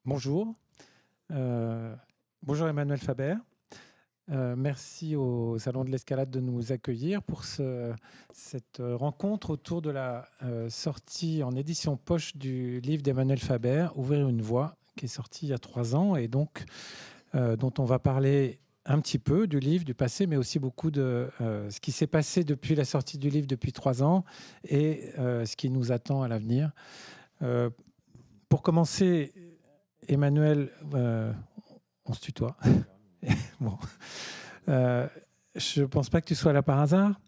Bonjour. Euh, Bonjour Emmanuel Faber. Merci au Salon de l'Escalade de nous accueillir pour cette rencontre autour de la sortie en édition poche du livre d'Emmanuel Faber, Ouvrir une voie, qui est sorti il y a 3 ans et donc dont on va parler un petit peu du livre, du passé, mais aussi beaucoup de ce qui s'est passé depuis la sortie du livre depuis 3 ans et ce qui nous attend à l'avenir. Euh, pour commencer, Emmanuel, on se tutoie. Bon. Euh, je ne pense pas que tu sois là par hasard.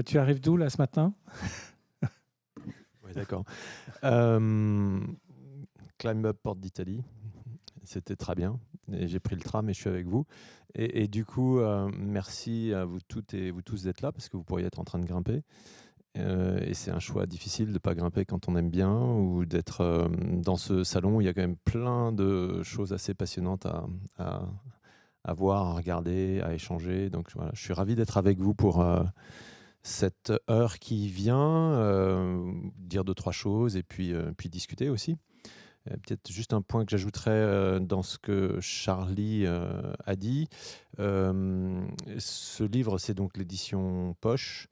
Tu arrives d'où là ce matin? Oui, d'accord. Euh, Climb Up Porte d'Italie, c'était très bien. Et j'ai pris le tram et je suis avec vous. Et du coup, merci à vous toutes et vous tous d'être là parce que vous pourriez être en train de grimper. Et c'est un choix difficile de ne pas grimper quand on aime bien ou d'être dans ce salon où il y a quand même plein de choses assez passionnantes à, à voir, à regarder, à échanger. Donc voilà, je suis ravi d'être avec vous pour cette heure qui vient, dire deux, trois choses et puis discuter aussi. Peut-être juste un point que j'ajouterais dans ce que Charlie a dit. Ce livre, c'est donc l'édition poche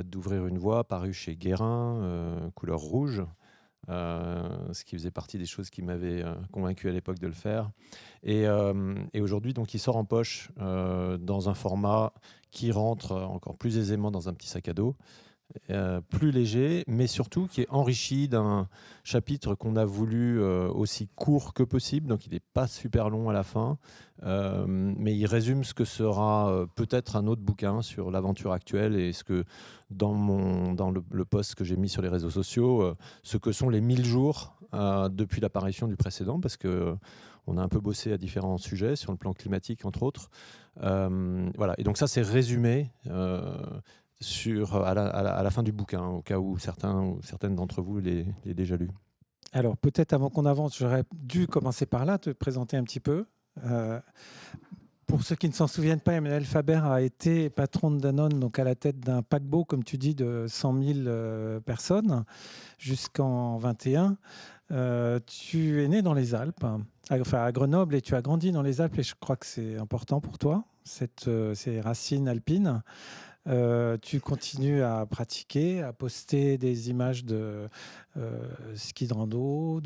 d'Ouvrir une voie, paru chez Guérin, couleur rouge. Ce qui faisait partie des choses qui m'avaient convaincu à l'époque de le faire. Et aujourd'hui, donc, il sort en poche dans un format qui rentre encore plus aisément dans un petit sac à dos, plus léger, mais surtout qui est enrichi d'un chapitre qu'on a voulu aussi court que possible, donc il n'est pas super long à la fin, mais il résume ce que sera peut-être un autre bouquin sur l'aventure actuelle et ce que, dans le post que j'ai mis sur les réseaux sociaux, ce que sont les 1000 jours depuis l'apparition du précédent, parce que on a un peu bossé à différents sujets, sur le plan climatique, entre autres. Voilà. Et donc ça, c'est résumé à la fin du bouquin, au cas où certains ou certaines d'entre vous l'aient déjà lu. Alors peut-être avant qu'on avance, j'aurais dû commencer par là, te présenter un petit peu. Euh, pour ceux qui ne s'en souviennent pas, Emmanuel Faber a été patron de Danone, donc à la tête d'un paquebot, comme tu dis, de 100 000 personnes jusqu'en 21. Tu es né dans les Alpes, enfin à Grenoble, et tu as grandi dans les Alpes, et je crois que c'est important pour toi, ces racines alpines. Tu continues à pratiquer, à poster des images de ski de rando,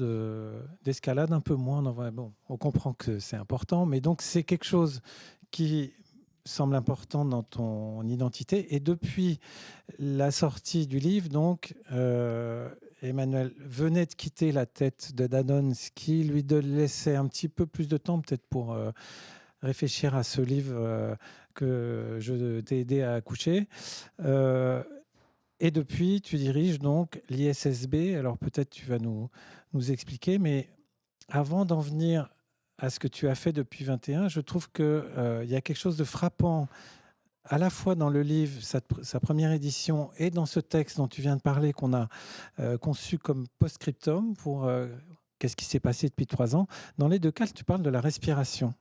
d'escalade un peu moins. Bon, on comprend que c'est important, mais donc c'est quelque chose qui semble important dans ton identité. Et depuis la sortie du livre, donc, Emmanuel venait de quitter la tête de Danone, ce qui lui laissait un petit peu plus de temps peut-être pour réfléchir à ce livre que je t'ai aidé à accoucher. Euh, et depuis, tu diriges donc l'ISSB. Alors peut-être tu vas nous expliquer, mais avant d'en venir à ce que tu as fait depuis 21, je trouve qu'il y a quelque chose de frappant à la fois dans le livre, sa première édition, et dans ce texte dont tu viens de parler, qu'on a conçu comme post-scriptum pour qu'est-ce qui s'est passé depuis 3 ans. Dans les deux cas, tu parles de la respiration.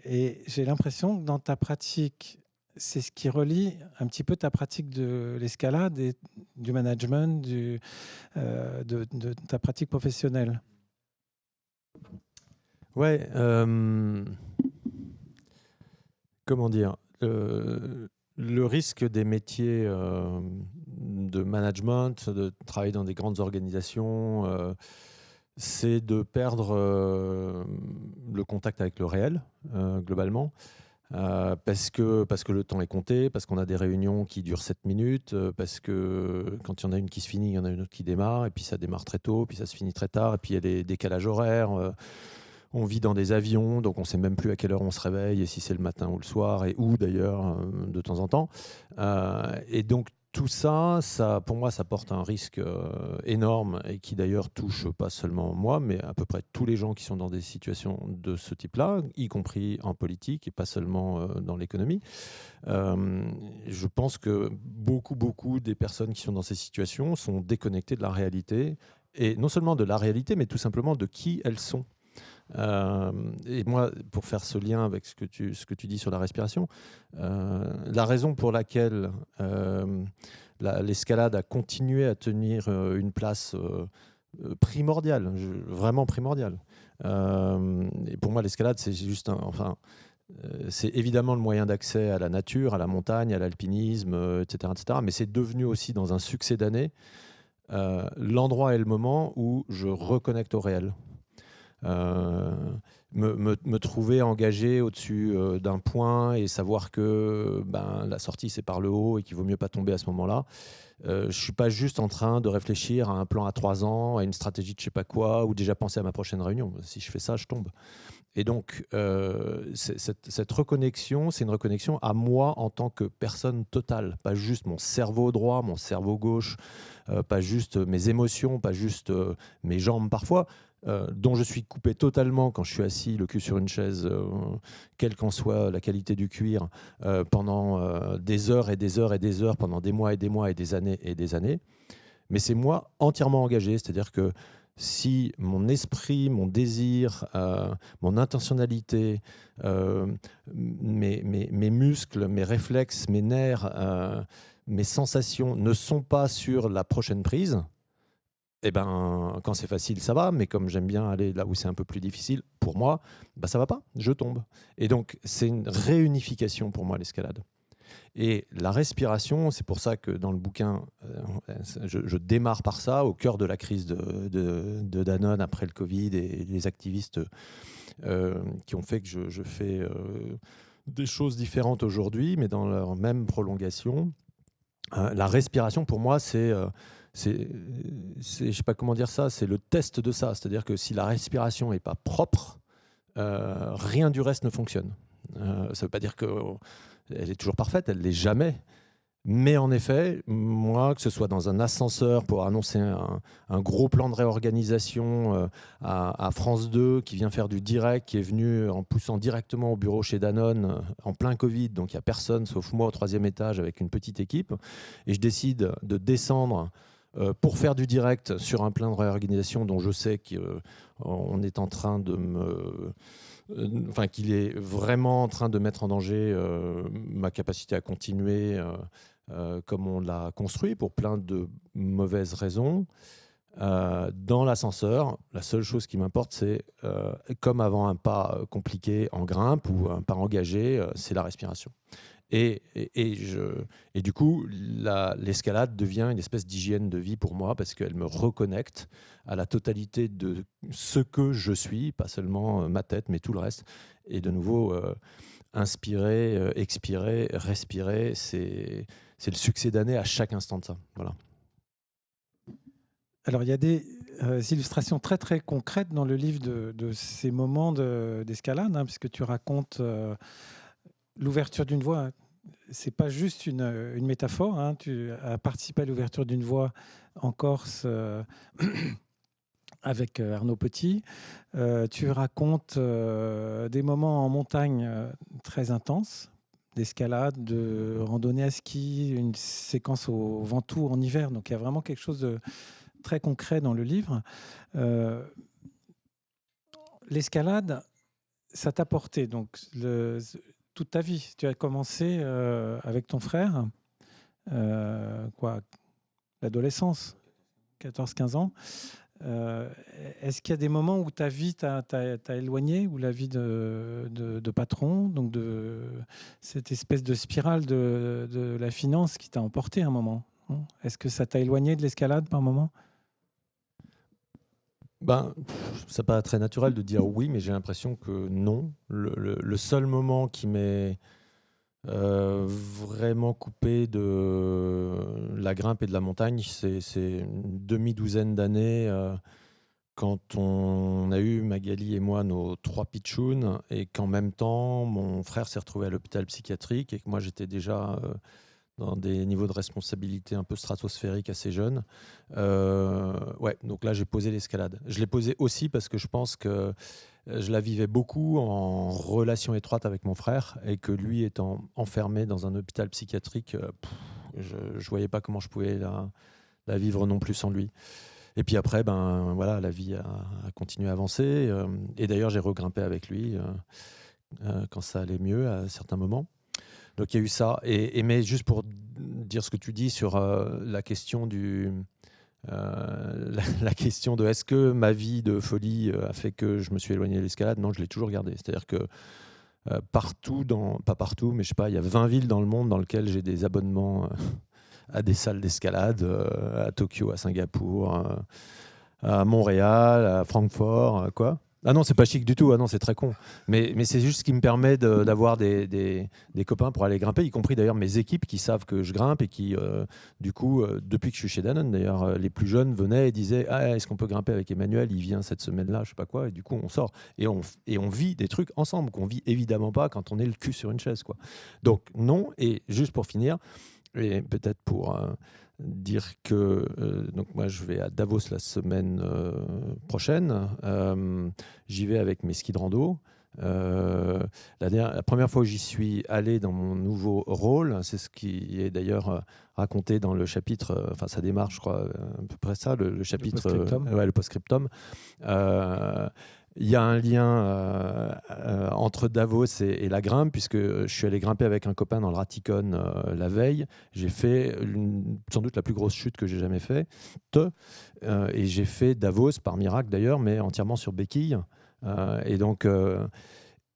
Et j'ai l'impression que dans ta pratique, c'est ce qui relie un petit peu ta pratique de l'escalade et du management, de ta pratique professionnelle. Ouais, comment dire, le risque des métiers de management, de travailler dans des grandes organisations, c'est de perdre le contact avec le réel, globalement. Parce que le temps est compté, parce qu'on a des réunions qui durent 7 minutes, parce que quand il y en a une qui se finit, il y en a une autre qui démarre, et puis ça démarre très tôt, puis ça se finit très tard, et puis il y a des décalages horaires. On vit dans des avions, donc on ne sait même plus à quelle heure on se réveille, et si c'est le matin ou le soir, et où d'ailleurs, de temps en temps. Et donc tout ça, pour moi, ça porte un risque énorme, et qui d'ailleurs touche pas seulement moi, mais à peu près tous les gens qui sont dans des situations de ce type-là, y compris en politique, et pas seulement dans l'économie. Je pense que beaucoup des personnes qui sont dans ces situations sont déconnectées de la réalité, et non seulement de la réalité, mais tout simplement de qui elles sont. Et moi, pour faire ce lien avec ce que tu dis sur la respiration, la raison pour laquelle l'escalade a continué à tenir une place primordial, vraiment primordial. Et pour moi, l'escalade, c'est juste c'est évidemment le moyen d'accès à la nature, à la montagne, à l'alpinisme, etc., etc. Mais c'est devenu aussi, dans un succès d'années, l'endroit et le moment où je reconnecte au réel. Me trouver engagé au-dessus d'un point et savoir que la sortie, c'est par le haut et qu'il vaut mieux pas tomber à ce moment-là. Je suis pas juste en train de réfléchir à un plan à 3 ans, à une stratégie de je sais pas quoi, ou déjà penser à ma prochaine réunion. Si je fais ça, je tombe. Et donc, cette reconnexion, c'est une reconnexion à moi en tant que personne totale, pas juste mon cerveau droit, mon cerveau gauche, pas juste mes émotions, pas juste mes jambes parfois, dont je suis coupé totalement quand je suis assis, le cul sur une chaise, quelle qu'en soit la qualité du cuir, pendant des heures et des heures et des heures, pendant des mois et des mois et des années et des années. Mais c'est moi entièrement engagé, c'est-à-dire que si mon esprit, mon désir, mon intentionnalité, mes muscles, mes réflexes, mes nerfs, mes sensations ne sont pas sur la prochaine prise, eh ben, quand c'est facile, ça va, mais comme j'aime bien aller là où c'est un peu plus difficile, pour moi, ça va pas, je tombe. Et donc, c'est une réunification pour moi, l'escalade. Et la respiration, c'est pour ça que dans le bouquin, je démarre par ça, au cœur de la crise de Danone après le Covid et les activistes qui ont fait que je fais des choses différentes aujourd'hui, mais dans leur même prolongation. La respiration, pour moi, je sais pas comment dire ça, c'est le test de ça. C'est-à-dire que si la respiration n'est pas propre, rien du reste ne fonctionne. Ça ne veut pas dire qu'elle est toujours parfaite, elle ne l'est jamais. Mais en effet, moi, que ce soit dans un ascenseur pour annoncer un gros plan de réorganisation à France 2 qui vient faire du direct, qui est venu en poussant directement au bureau chez Danone en plein Covid, donc il n'y a personne sauf moi au 3e étage avec une petite équipe, et je décide de descendre pour faire du direct sur un plan de réorganisation dont je sais qu'on est en train de qu'il est vraiment en train de mettre en danger ma capacité à continuer comme on l'a construit pour plein de mauvaises raisons. Dans l'ascenseur, la seule chose qui m'importe, c'est comme avant un pas compliqué en grimpe ou un pas engagé, c'est la respiration. Et du coup, l'escalade devient une espèce d'hygiène de vie pour moi parce qu'elle me reconnecte à la totalité de ce que je suis, pas seulement ma tête, mais tout le reste. Et de nouveau, inspirer, expirer, respirer, c'est le succès d'année à chaque instant de ça. Voilà. Alors, il y a des illustrations très, très concrètes dans le livre de ces moments d'escalade, puisque tu racontes l'ouverture d'une voie. C'est pas juste une métaphore. Tu as participé à l'ouverture d'une voie en Corse avec Arnaud Petit. Tu racontes des moments en montagne très intenses, d'escalade, de randonnée à ski, une séquence au Ventoux en hiver. Donc il y a vraiment quelque chose de très concret dans le livre. L'escalade, ça t'a porté donc toute ta vie. Tu as commencé avec ton frère, l'adolescence, 14-15 ans. Est-ce qu'il y a des moments où ta vie t'a éloigné, ou la vie de patron, donc de cette espèce de spirale de la finance qui t'a emporté à un moment? Est-ce que ça t'a éloigné de l'escalade par moment? C'est pas très naturel de dire oui, mais j'ai l'impression que non. Le seul moment qui m'est vraiment coupé de la grimpe et de la montagne, c'est une demi-douzaine d'années quand on a eu, Magali et moi, nos 3 pitchouns, et qu'en même temps, mon frère s'est retrouvé à l'hôpital psychiatrique et que moi, j'étais déjà dans des niveaux de responsabilité un peu stratosphériques assez jeunes. Donc là, j'ai posé l'escalade. Je l'ai posé aussi parce que je pense que je la vivais beaucoup en relation étroite avec mon frère, et que lui étant enfermé dans un hôpital psychiatrique, je ne voyais pas comment je pouvais la vivre non plus sans lui. Et puis après, la vie a continué à avancer. Et d'ailleurs, j'ai regrimpé avec lui quand ça allait mieux à certains moments. Donc il y a eu ça. Mais juste pour dire ce que tu dis sur la question la question de est-ce que ma vie de folie a fait que je me suis éloigné de l'escalade, non, je l'ai toujours gardé. C'est-à-dire que partout, pas partout, mais je sais pas, il y a 20 villes dans le monde dans lesquelles j'ai des abonnements à des salles d'escalade, à Tokyo, à Singapour, à Montréal, à Francfort, quoi. Ah non, c'est pas chic du tout, ah non, c'est très con. Mais c'est juste ce qui me permet d'avoir des copains pour aller grimper, y compris d'ailleurs mes équipes qui savent que je grimpe et qui, du coup, depuis que je suis chez Danone, d'ailleurs, les plus jeunes venaient et disaient ah, est-ce qu'on peut grimper avec Emmanuel? Il vient cette semaine-là, je sais pas quoi, et du coup, on sort. Et on vit des trucs ensemble qu'on vit évidemment pas quand on est le cul sur une chaise, quoi. Donc, non, et juste pour finir, et peut-être pour dire que donc moi je vais à Davos la semaine prochaine. J'y vais avec mes skis de rando. La première fois où j'y suis allé dans mon nouveau rôle, c'est ce qui est d'ailleurs raconté dans le chapitre, enfin ça démarre je crois à peu près ça, le chapitre, le post-scriptum. Il y a un lien entre Davos et la grimpe, puisque je suis allé grimper avec un copain dans le Ratikon la veille. J'ai fait sans doute la plus grosse chute que j'ai jamais faite. Et j'ai fait Davos, par miracle d'ailleurs, mais entièrement sur béquille. Et donc...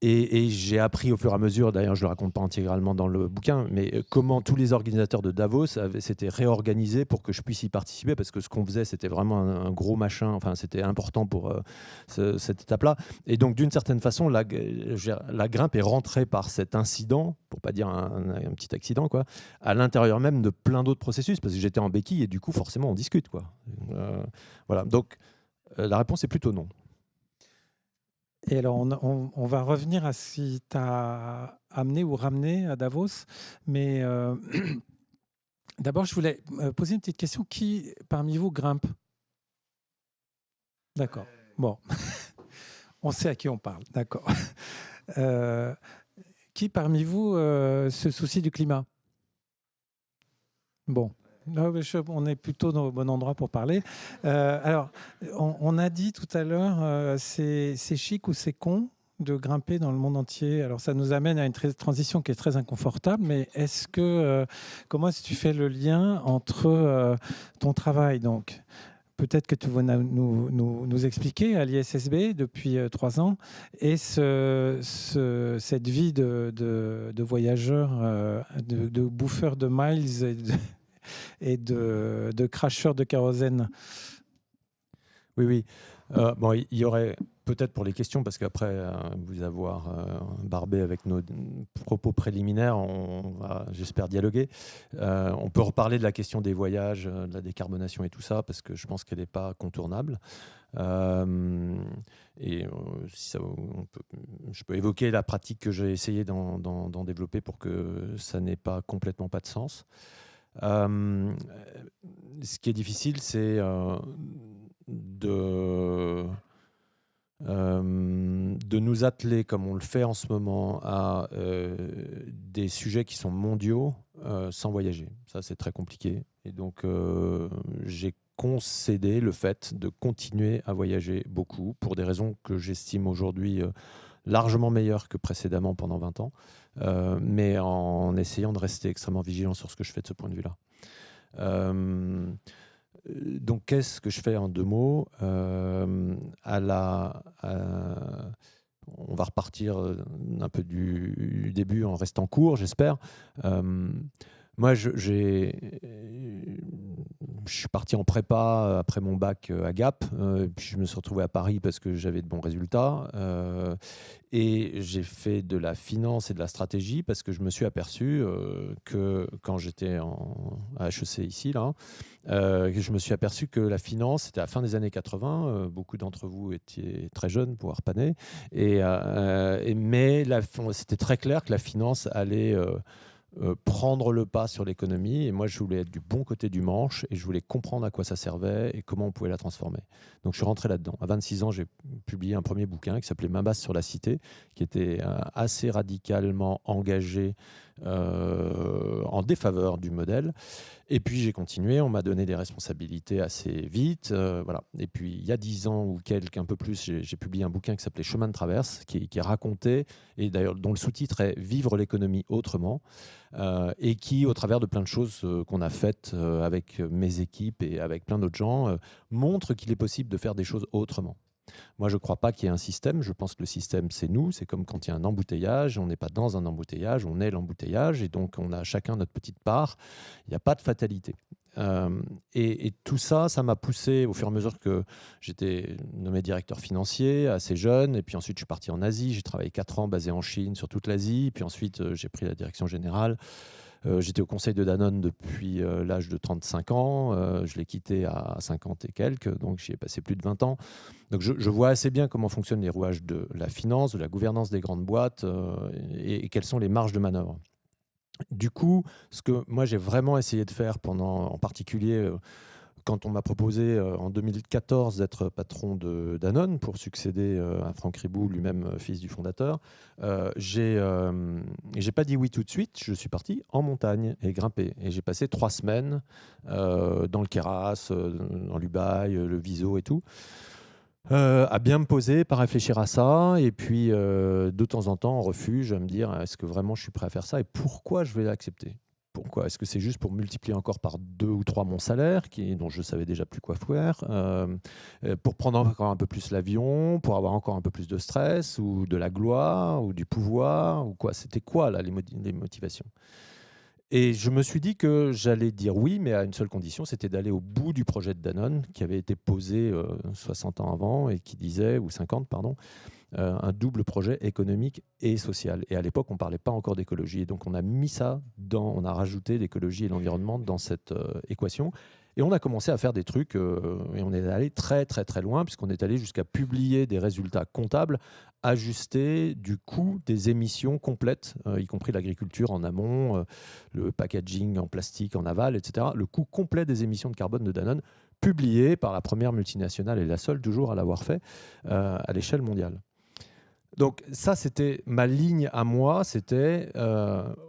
Et j'ai appris au fur et à mesure, d'ailleurs je ne le raconte pas intégralement dans le bouquin, mais comment tous les organisateurs de Davos s'étaient réorganisés pour que je puisse y participer, parce que ce qu'on faisait, c'était vraiment un gros machin, enfin c'était important pour cette étape-là. Et donc d'une certaine façon, la grimpe est rentrée par cet incident, pour pas dire un petit accident, quoi, à l'intérieur même de plein d'autres processus, parce que j'étais en béquille et du coup forcément on discute, quoi. Voilà, donc la réponse est plutôt non. Et alors, on va revenir à ce qui t'a amené ou ramené à Davos. Mais d'abord, je voulais poser une petite question. Qui, parmi vous, grimpe? D'accord. Bon. On sait à qui on parle. D'accord. Qui, parmi vous, se soucie du climat? Bon. On est plutôt dans le bon endroit pour parler. Alors, on a dit tout à l'heure, c'est chic ou c'est con de grimper dans le monde entier. Alors, ça nous amène à une transition qui est très inconfortable, mais comment est-ce que tu fais le lien entre ton travail, donc peut-être que tu vas nous expliquer à l'ISSB depuis 3 ans, et cette vie de voyageur, de bouffeur de miles et de cracheur de kérosène. Oui. Bon, il y aurait peut-être pour les questions, parce qu'après vous avoir barbé avec nos propos préliminaires, on va, j'espère, dialoguer. On peut reparler de la question des voyages, de la décarbonation et tout ça, parce que je pense qu'elle n'est pas contournable. Si ça, je peux évoquer la pratique que j'ai essayé d'en développer pour que ça n'ait pas complètement pas de sens. Ce qui est difficile, c'est de nous atteler, comme on le fait en ce moment, à des sujets qui sont mondiaux sans voyager. Ça, c'est très compliqué. Et donc, j'ai concédé le fait de continuer à voyager beaucoup pour des raisons que j'estime aujourd'hui largement meilleures que précédemment pendant 20 ans, mais en essayant de rester extrêmement vigilant sur ce que je fais de ce point de vue-là. Donc, qu'est-ce que je fais en 2 mots? On va repartir un peu du début en restant court, j'espère. Moi, je suis parti en prépa après mon bac à Gap, puis je me suis retrouvé à Paris parce que j'avais de bons résultats, et j'ai fait de la finance et de la stratégie parce que je me suis aperçu que quand j'étais à HEC ici, là, je me suis aperçu que la finance, c'était à la fin des années 80, beaucoup d'entre vous étiez très jeunes, voire pas nés, mais c'était très clair que la finance allait prendre le pas sur l'économie, et moi je voulais être du bon côté du manche et je voulais comprendre à quoi ça servait et comment on pouvait la transformer. Donc je suis rentré là-dedans. À 26 ans, j'ai publié un premier bouquin qui s'appelait Main basse sur la cité, qui était assez radicalement engagé en défaveur du modèle. Et puis j'ai continué, on m'a donné des responsabilités assez vite. Voilà. Et puis il y a 10 ans ou un peu plus, j'ai publié un bouquin qui s'appelait Chemin de traverse, qui racontait, et d'ailleurs dont le sous-titre est Vivre l'économie autrement, et qui, au travers de plein de choses qu'on a faites avec mes équipes et avec plein d'autres gens, montre qu'il est possible de faire des choses autrement. Moi, je ne crois pas qu'il y ait un système. Je pense que le système, c'est nous. C'est comme quand il y a un embouteillage. On n'est pas dans un embouteillage, on est l'embouteillage. Et donc, on a chacun notre petite part. Il n'y a pas de fatalité. Et tout ça, ça m'a poussé au fur et à mesure que j'étais nommé directeur financier, assez jeune. Et puis ensuite, je suis parti en Asie. J'ai travaillé 4 ans basé en Chine, sur toute l'Asie. Puis ensuite, j'ai pris la direction générale. J'étais au conseil de Danone depuis l'âge de 35 ans. Je l'ai quitté à 50 et quelques, donc j'y ai passé plus de 20 ans. Donc je vois assez bien comment fonctionnent les rouages de la finance, de la gouvernance des grandes boîtes et quelles sont les marges de manœuvre. Du coup, ce que moi j'ai vraiment essayé de faire en particulier quand on m'a proposé en 2014 d'être patron de Danone pour succéder à Franck Ribou, lui-même fils du fondateur, j'ai pas dit oui tout de suite. Je suis parti en montagne et grimpé. Et j'ai passé 3 semaines dans le Queyras, dans l'Ubaye, le Viso et tout, à bien me poser, pas réfléchir à ça. Et puis, de temps en temps, en refuge, à me dire, est-ce que vraiment je suis prêt à faire ça et pourquoi je vais l'accepter? Pourquoi? Est-ce que c'est juste pour multiplier encore par 2 ou 3 mon salaire, dont je savais déjà plus quoi faire, pour prendre encore un peu plus l'avion, pour avoir encore un peu plus de stress, ou de la gloire, ou du pouvoir, ou quoi? C'était quoi là, les motivations? Et je me suis dit que j'allais dire oui, mais à une seule condition, c'était d'aller au bout du projet de Danone, qui avait été posé 60 ans avant, et qui disait, ou 50, pardon, un double projet économique et social. Et à l'époque, on ne parlait pas encore d'écologie. Et donc, on a mis ça on a rajouté l'écologie et l'environnement dans cette équation. Et on a commencé à faire des trucs, et on est allé très, très, très loin, puisqu'on est allé jusqu'à publier des résultats comptables ajustés du coût des émissions complètes, y compris l'agriculture en amont, le packaging en plastique en aval, etc. Le coût complet des émissions de carbone de Danone, publié par la première multinationale et la seule toujours à l'avoir fait à l'échelle mondiale. Donc ça, c'était ma ligne à moi, c'était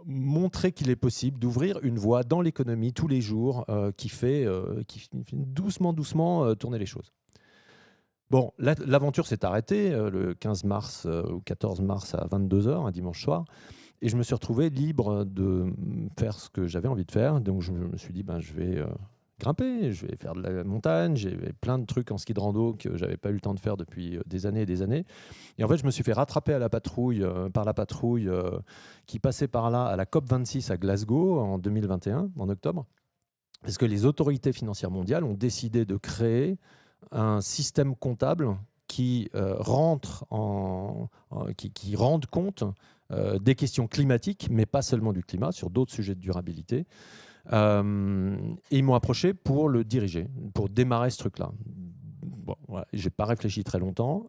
montrer qu'il est possible d'ouvrir une voie dans l'économie tous les jours qui fait doucement, doucement tourner les choses. Bon, l'aventure s'est arrêtée le 15 mars ou 14 mars à 22 h, un dimanche soir, et je me suis retrouvé libre de faire ce que j'avais envie de faire. Donc je me suis dit, je vais grimper, je vais faire de la montagne, j'ai plein de trucs en ski de rando que j'avais pas eu le temps de faire depuis des années et des années. Et en fait, je me suis fait rattraper par la patrouille qui passait par là à la COP26 à Glasgow en 2021, en octobre, parce que les autorités financières mondiales ont décidé de créer un système comptable qui rende compte des questions climatiques, mais pas seulement du climat, sur d'autres sujets de durabilité. Et ils m'ont approché pour le diriger, pour démarrer ce truc-là. Bon, voilà. Je n'ai pas réfléchi très longtemps.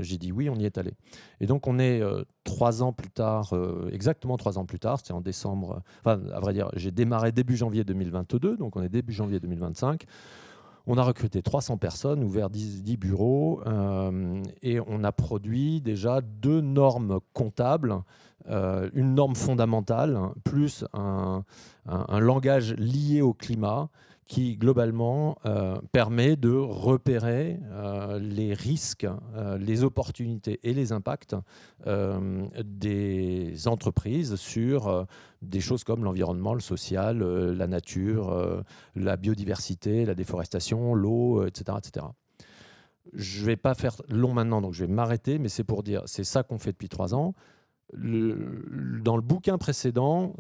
J'ai dit oui, on y est allé. Et donc, on est 3 ans plus tard, exactement 3 ans plus tard, c'était en décembre. Enfin, à vrai dire, j'ai démarré début janvier 2022, donc on est début janvier 2025. On a recruté 300 personnes, ouvert 10 bureaux, et on a produit déjà 2 normes comptables, une norme fondamentale, plus un langage lié au climat qui, globalement, permet de repérer les risques, les opportunités et les impacts des entreprises sur des choses comme l'environnement, le social, la nature, la biodiversité, la déforestation, l'eau, etc., etc. Je ne vais pas faire long maintenant, donc je vais m'arrêter, mais c'est pour dire, c'est ça qu'on fait depuis 3 ans. Dans le bouquin précédent,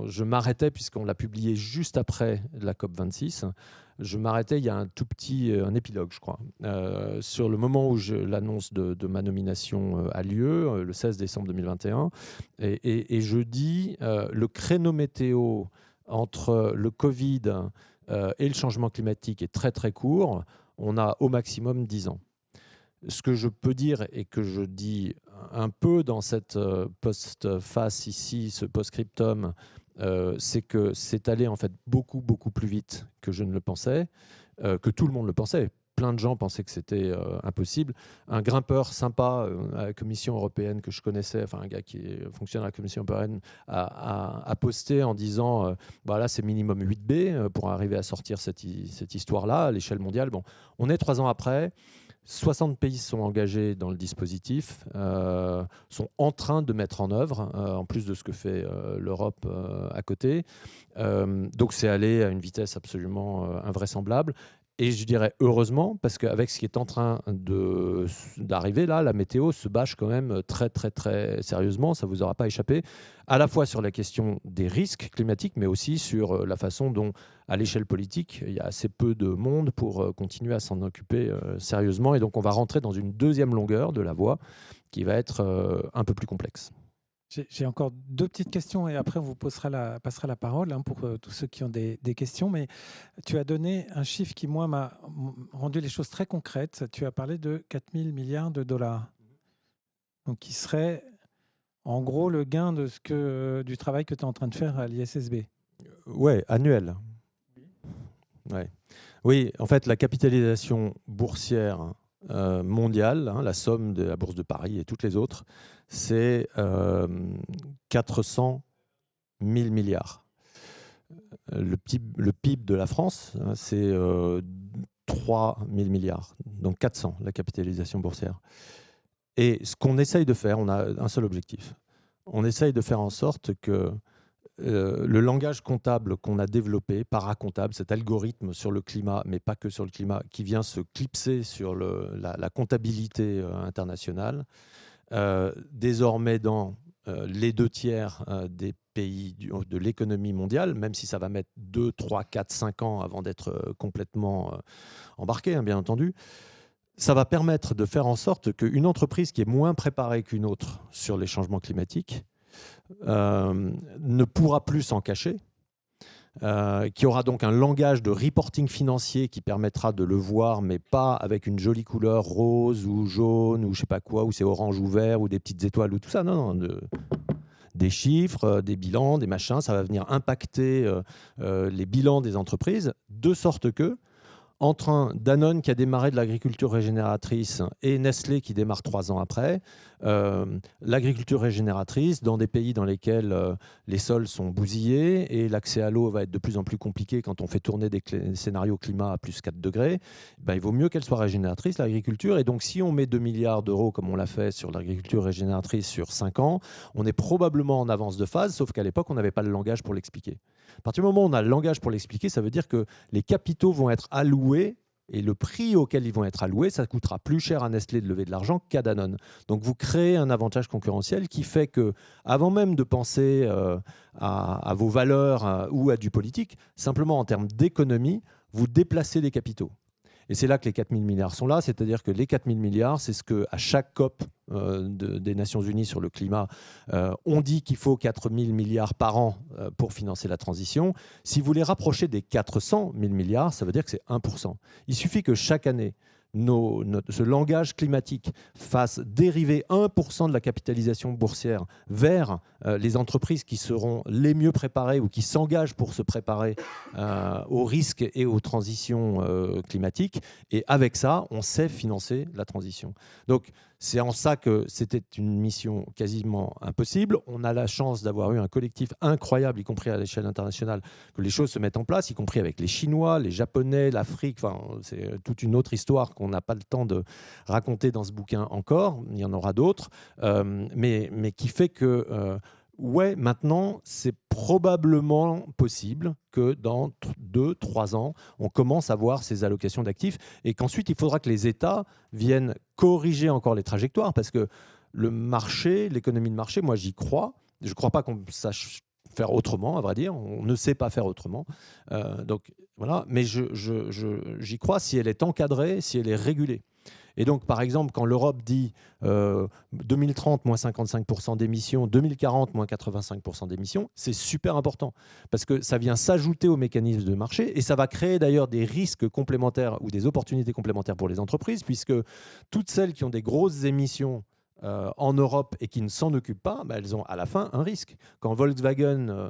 je m'arrêtais, puisqu'on l'a publié juste après la COP26, je m'arrêtais, il y a un épilogue, je crois, sur le moment où l'annonce de ma nomination a lieu, le 16 décembre 2021, et je dis, le créneau météo entre le Covid et le changement climatique est très très court, on a au maximum 10 ans. Ce que je peux dire, et que je dis un peu dans cette post-face ici, ce post-scriptum, c'est que c'est allé en fait beaucoup, beaucoup plus vite que je ne le pensais, que tout le monde le pensait. plein de gens pensaient que c'était impossible. Un grimpeur sympa à la Commission européenne que je connaissais, enfin un gars qui fonctionne à la Commission européenne, a posté en disant voilà, c'est minimum 8B pour arriver à sortir cette histoire-là à l'échelle mondiale. Bon, on est 3 ans après. 60 pays sont engagés dans le dispositif, sont en train de mettre en œuvre, en plus de ce que fait l'Europe à côté. Donc c'est allé à une vitesse absolument invraisemblable. Et je dirais heureusement, parce qu'avec ce qui est en train d'arriver là, la météo se bâche quand même très très très sérieusement, ça ne vous aura pas échappé, à la fois sur la question des risques climatiques, mais aussi sur la façon dont, à l'échelle politique, il y a assez peu de monde pour continuer à s'en occuper sérieusement. Et donc on va rentrer dans une deuxième longueur de la voie qui va être un peu plus complexe. J'ai encore 2 petites questions et après on vous passera la parole pour tous ceux qui ont des questions. Mais tu as donné un chiffre qui, moi, m'a rendu les choses très concrètes. Tu as parlé de 4 000 milliards de dollars. Donc, qui serait en gros le gain du travail que tu es en train de faire à l'ISSB. Ouais, annuel. Ouais. Oui, en fait, la capitalisation boursière mondiale, la somme de la Bourse de Paris et toutes les autres, c'est 400 000 milliards. Le PIB de la France, c'est 3 000 milliards, donc 400 la capitalisation boursière. Et ce qu'on essaye de faire, on a un seul objectif. On essaye de faire en sorte que le langage comptable qu'on a développé, paracomptable, cet algorithme sur le climat, mais pas que sur le climat, qui vient se clipser sur la comptabilité internationale, désormais dans les 2/3 des pays de l'économie mondiale, même si ça va mettre 2, 3, 4, 5 ans avant d'être complètement embarqué, bien entendu. Ça va permettre de faire en sorte qu'une entreprise qui est moins préparée qu'une autre sur les changements climatiques ne pourra plus s'en cacher, qui aura donc un langage de reporting financier qui permettra de le voir, mais pas avec une jolie couleur rose ou jaune ou je sais pas quoi, ou c'est orange ou vert ou des petites étoiles ou tout ça. Non, des chiffres, des bilans, des machins, ça va venir impacter les bilans des entreprises, de sorte que entre un Danone qui a démarré de l'agriculture régénératrice et Nestlé qui démarre 3 ans après, l'agriculture régénératrice, dans des pays dans lesquels les sols sont bousillés et l'accès à l'eau va être de plus en plus compliqué quand on fait tourner des scénarios climat à plus 4 degrés, il vaut mieux qu'elle soit régénératrice, l'agriculture. Et donc, si on met 2 milliards d'euros, comme on l'a fait sur l'agriculture régénératrice sur 5 ans, on est probablement en avance de phase, sauf qu'à l'époque, on n'avait pas le langage pour l'expliquer. À partir du moment où on a le langage pour l'expliquer, ça veut dire que les capitaux vont être alloués et le prix auquel ils vont être alloués, ça coûtera plus cher à Nestlé de lever de l'argent qu'à Danone. Donc vous créez un avantage concurrentiel qui fait que, avant même de penser à vos valeurs ou à du politique, simplement en termes d'économie, vous déplacez les capitaux. Et c'est là que les 4 000 milliards sont là, c'est-à-dire que les 4 000 milliards, c'est ce qu'à chaque COP des Nations Unies sur le climat, on dit qu'il faut 4 000 milliards par an pour financer la transition. Si vous les rapprochez des 400 000 milliards, ça veut dire que c'est 1%. Il suffit que chaque année, ce langage climatique fasse dériver 1% de la capitalisation boursière vers les entreprises qui seront les mieux préparées ou qui s'engagent pour se préparer aux risques et aux transitions climatiques. Et avec ça, on sait financer la transition. Donc, c'est en ça que c'était une mission quasiment impossible. On a la chance d'avoir eu un collectif incroyable, y compris à l'échelle internationale, que les choses se mettent en place, y compris avec les Chinois, les Japonais, l'Afrique. Enfin, c'est toute une autre histoire qu'on n'a pas le temps de raconter dans ce bouquin encore. Il y en aura d'autres. Mais qui fait que... ouais, maintenant, c'est probablement possible que dans 2-3 ans, on commence à voir ces allocations d'actifs et qu'ensuite, il faudra que les États viennent corriger encore les trajectoires parce que le marché, l'économie de marché, moi, j'y crois. Je ne crois pas qu'on sache faire autrement, à vrai dire. On ne sait pas faire autrement. Donc, voilà. Mais j'y crois si elle est encadrée, si elle est régulée. Et donc, par exemple, quand l'Europe dit 2030, moins 55% d'émissions, 2040, moins 85% d'émissions, c'est super important parce que ça vient s'ajouter aux mécanismes de marché et ça va créer d'ailleurs des risques complémentaires ou des opportunités complémentaires pour les entreprises puisque toutes celles qui ont des grosses émissions en Europe et qui ne s'en occupent pas, elles ont à la fin un risque. Quand Volkswagen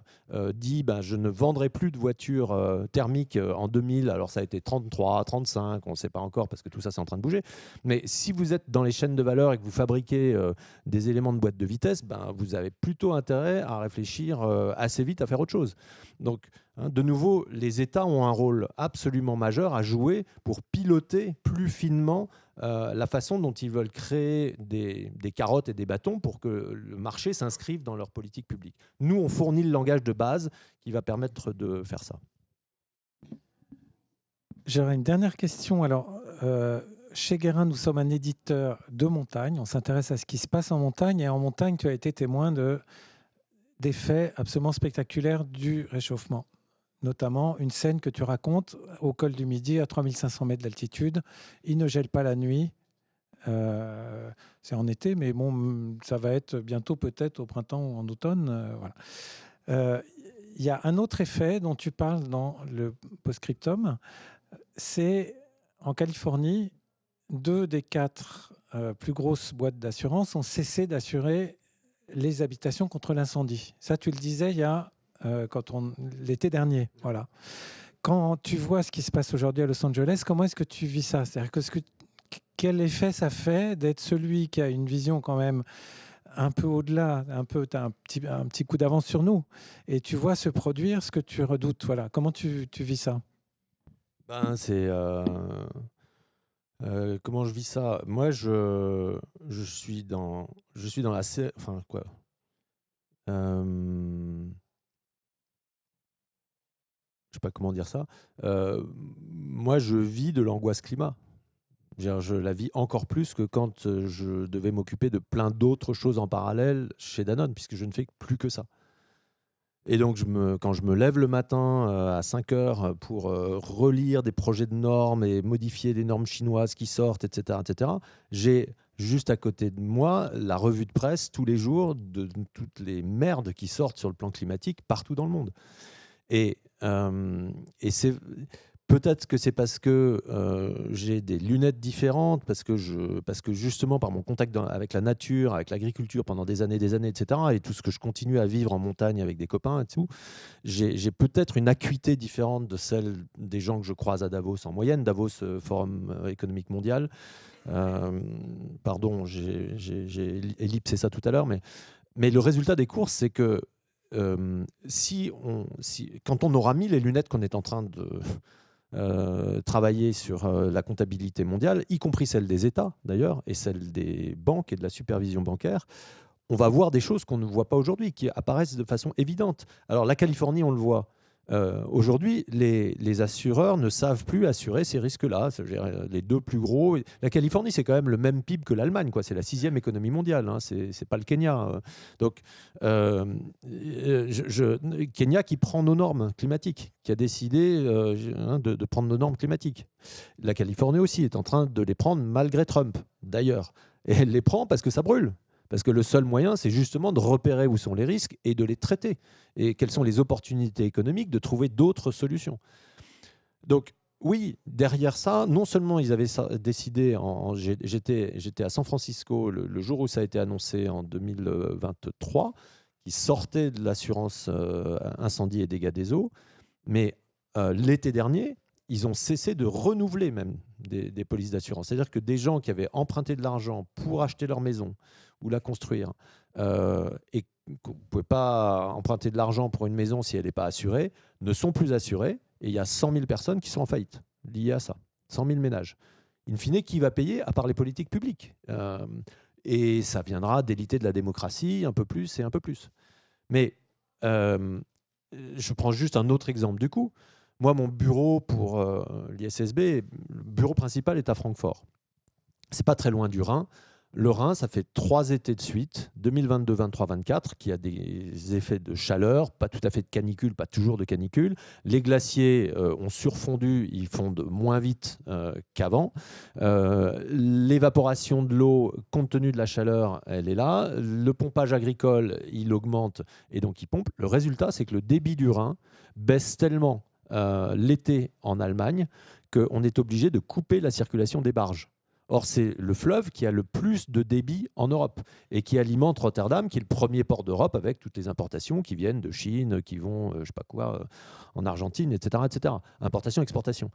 dit je ne vendrai plus de voitures thermiques en 2000, alors ça a été 33, 35, on ne sait pas encore parce que tout ça c'est en train de bouger, mais si vous êtes dans les chaînes de valeur et que vous fabriquez des éléments de boîte de vitesse, vous avez plutôt intérêt à réfléchir assez vite à faire autre chose. Donc, de nouveau, les États ont un rôle absolument majeur à jouer pour piloter plus finement la façon dont ils veulent créer des carottes et des bâtons pour que le marché s'inscrive dans leur politique publique. Nous, on fournit le langage de base qui va permettre de faire ça. J'aurais une dernière question. Alors, chez Guérin, nous sommes un éditeur de montagne. On s'intéresse à ce qui se passe en montagne. Et en montagne, tu as été témoin des faits absolument spectaculaires du réchauffement. Notamment une scène que tu racontes au col du Midi, à 3500 mètres d'altitude. Il ne gèle pas la nuit. C'est en été, mais bon, ça va être bientôt peut-être au printemps ou en automne. Voilà. Il y a un autre effet dont tu parles dans le post-scriptum. C'est en Californie, 2 des 4 plus grosses boîtes d'assurance ont cessé d'assurer les habitations contre l'incendie. Ça, tu le disais il y a l'été dernier. Voilà. Quand tu vois ce qui se passe aujourd'hui à Los Angeles, comment est-ce que tu vis ça? C'est-à-dire quel effet ça fait d'être celui qui a une vision quand même un peu au-delà, tu as un petit coup d'avance sur nous, et tu vois se produire ce que tu redoutes. Voilà. Comment tu vis ça? Comment je vis ça? Moi, je suis dans la... Enfin, quoi je sais pas comment dire ça. Moi, je vis de l'angoisse climat. Je la vis encore plus que quand je devais m'occuper de plein d'autres choses en parallèle chez Danone, puisque je ne fais plus que ça. Et donc, quand je me lève le matin à 5 heures pour relire des projets de normes et modifier les normes chinoises qui sortent, etc., j'ai juste à côté de moi la revue de presse tous les jours de toutes les merdes qui sortent sur le plan climatique partout dans le monde. Et c'est peut-être que c'est parce que j'ai des lunettes différentes, parce que justement par mon contact avec la nature, avec l'agriculture pendant des années, etc., et tout ce que je continue à vivre en montagne avec des copains et tout, j'ai peut-être une acuité différente de celle des gens que je croise à Davos en moyenne. Davos, Forum économique mondial. Pardon, j'ai ellipsé ça tout à l'heure, mais le résultat des courses, c'est que quand on aura mis les lunettes qu'on est en train de travailler sur la comptabilité mondiale, y compris celle des États d'ailleurs, et celle des banques et de la supervision bancaire, on va voir des choses qu'on ne voit pas aujourd'hui, qui apparaissent de façon évidente. Alors la Californie, on le voit. Aujourd'hui, les assureurs ne savent plus assurer ces risques-là. Les 2 plus gros. La Californie, c'est quand même le même PIB que l'Allemagne, quoi. C'est la 6e économie mondiale. Hein. C'est pas le Kenya. Donc, Kenya qui prend nos normes climatiques, qui a décidé de prendre nos normes climatiques. La Californie aussi est en train de les prendre malgré Trump, d'ailleurs. Et elle les prend parce que ça brûle. Parce que le seul moyen, c'est justement de repérer où sont les risques et de les traiter. Et quelles sont les opportunités économiques de trouver d'autres solutions. Donc, oui, derrière ça, non seulement ils avaient décidé, j'étais à San Francisco le jour où ça a été annoncé en 2023, qu'ils sortaient de l'assurance incendie et dégâts des eaux, mais l'été dernier, ils ont cessé de renouveler même des polices d'assurance. C'est-à-dire que des gens qui avaient emprunté de l'argent pour acheter leur maison ou la construire, et qu'on ne pouvait pas emprunter de l'argent pour une maison si elle n'est pas assurée, ne sont plus assurés. Et il y a 100 000 personnes qui sont en faillite liées à ça. 100 000 ménages. In fine, qui va payer à part les politiques publiques? Et ça viendra d'éliter de la démocratie un peu plus et un peu plus. Mais je prends juste un autre exemple du coup. Moi, mon bureau pour l'ISSB, le bureau principal est à Francfort. C'est pas très loin du Rhin. Le Rhin, ça fait 3 étés de suite, 2022, 23, 24, qui a des effets de chaleur, pas tout à fait de canicule, pas toujours de canicule. Les glaciers ont surfondu, ils fondent moins vite qu'avant. L'évaporation de l'eau, compte tenu de la chaleur, elle est là. Le pompage agricole, il augmente et donc il pompe. Le résultat, c'est que le débit du Rhin baisse tellement l'été en Allemagne qu'on est obligé de couper la circulation des barges. Or, c'est le fleuve qui a le plus de débit en Europe et qui alimente Rotterdam, qui est le premier port d'Europe avec toutes les importations qui viennent de Chine, qui vont, je sais pas quoi, en Argentine, etc., etc. Importation, exportation.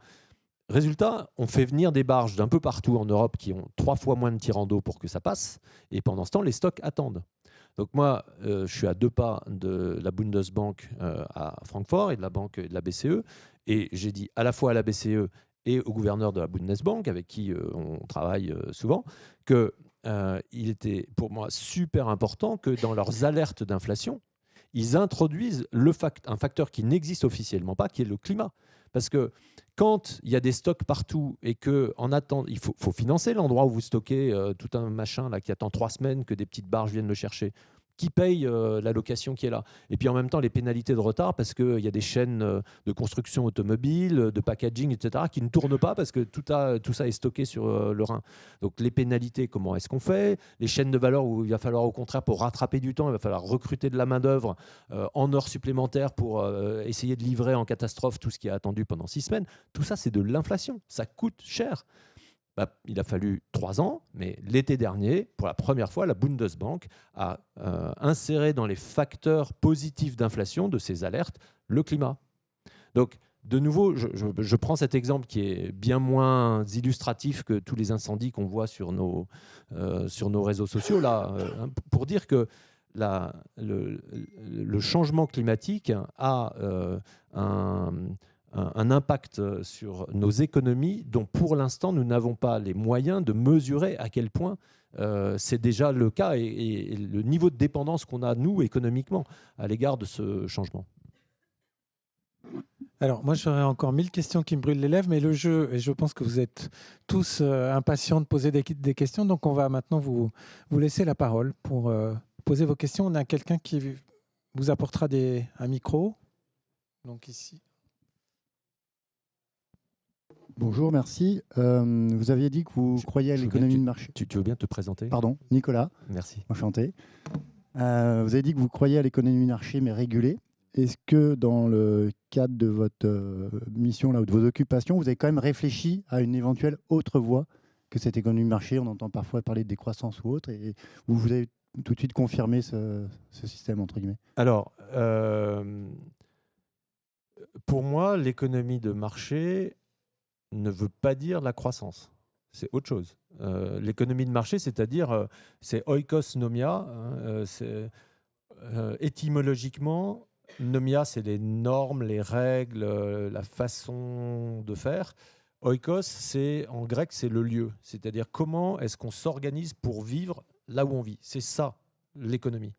Résultat, on fait venir des barges d'un peu partout en Europe qui ont 3 fois moins de tirants d'eau pour que ça passe. Et pendant ce temps, les stocks attendent. Donc moi, je suis à 2 pas de la Bundesbank à Francfort et de la banque de la BCE. Et j'ai dit à la fois à la BCE et au gouverneur de la Bundesbank, avec qui on travaille souvent, qu'il était pour moi super important que dans leurs alertes d'inflation, ils introduisent un facteur qui n'existe officiellement pas, qui est le climat. Parce que quand il y a des stocks partout et qu'en attendant, il faut financer l'endroit où vous stockez tout un machin là, qui attend 3 semaines que des petites barges viennent le chercher, qui paye la location qui est là. Et puis en même temps, les pénalités de retard parce qu'il y a des chaînes de construction automobile, de packaging, etc., qui ne tournent pas parce que tout ça est stocké sur le Rhin. Donc les pénalités, comment est-ce qu'on fait? Les chaînes de valeur où il va falloir au contraire, pour rattraper du temps, il va falloir recruter de la main-d'œuvre en heures supplémentaires pour essayer de livrer en catastrophe tout ce qui a attendu pendant 6 semaines. Tout ça, c'est de l'inflation. Ça coûte cher. Il a fallu 3 ans, mais l'été dernier, pour la première fois, la Bundesbank a inséré dans les facteurs positifs d'inflation de ces alertes le climat. Donc, de nouveau, je prends cet exemple qui est bien moins illustratif que tous les incendies qu'on voit sur nos réseaux sociaux, là, pour dire que le changement climatique a un impact sur nos économies dont pour l'instant nous n'avons pas les moyens de mesurer à quel point c'est déjà le cas et le niveau de dépendance qu'on a, nous, économiquement, à l'égard de ce changement. Alors, moi, j'aurais encore 1000 questions qui me brûlent les lèvres, mais le jeu, et je pense que vous êtes tous impatients de poser des questions, donc on va maintenant vous laisser la parole pour poser vos questions. On a quelqu'un qui vous apportera un micro. Donc ici. Bonjour, merci. Vous aviez dit que vous croyez à l'économie de marché. Tu veux bien te présenter? Pardon, Nicolas. Merci. Enchanté. Vous avez dit que vous croyez à l'économie de marché, mais régulée. Est-ce que dans le cadre de votre mission là, ou de vos occupations, vous avez quand même réfléchi à une éventuelle autre voie que cette économie de marché? On entend parfois parler de décroissance ou autre, et vous avez tout de suite confirmé ce système, entre guillemets. Alors, pour moi, l'économie de marché ne veut pas dire la croissance. C'est autre chose. L'économie de marché, c'est-à-dire, c'est oikos nomia. Étymologiquement, nomia, c'est les normes, les règles, la façon de faire. Oikos, en grec, c'est le lieu. C'est-à-dire comment est-ce qu'on s'organise pour vivre là où on vit. C'est ça, l'économie.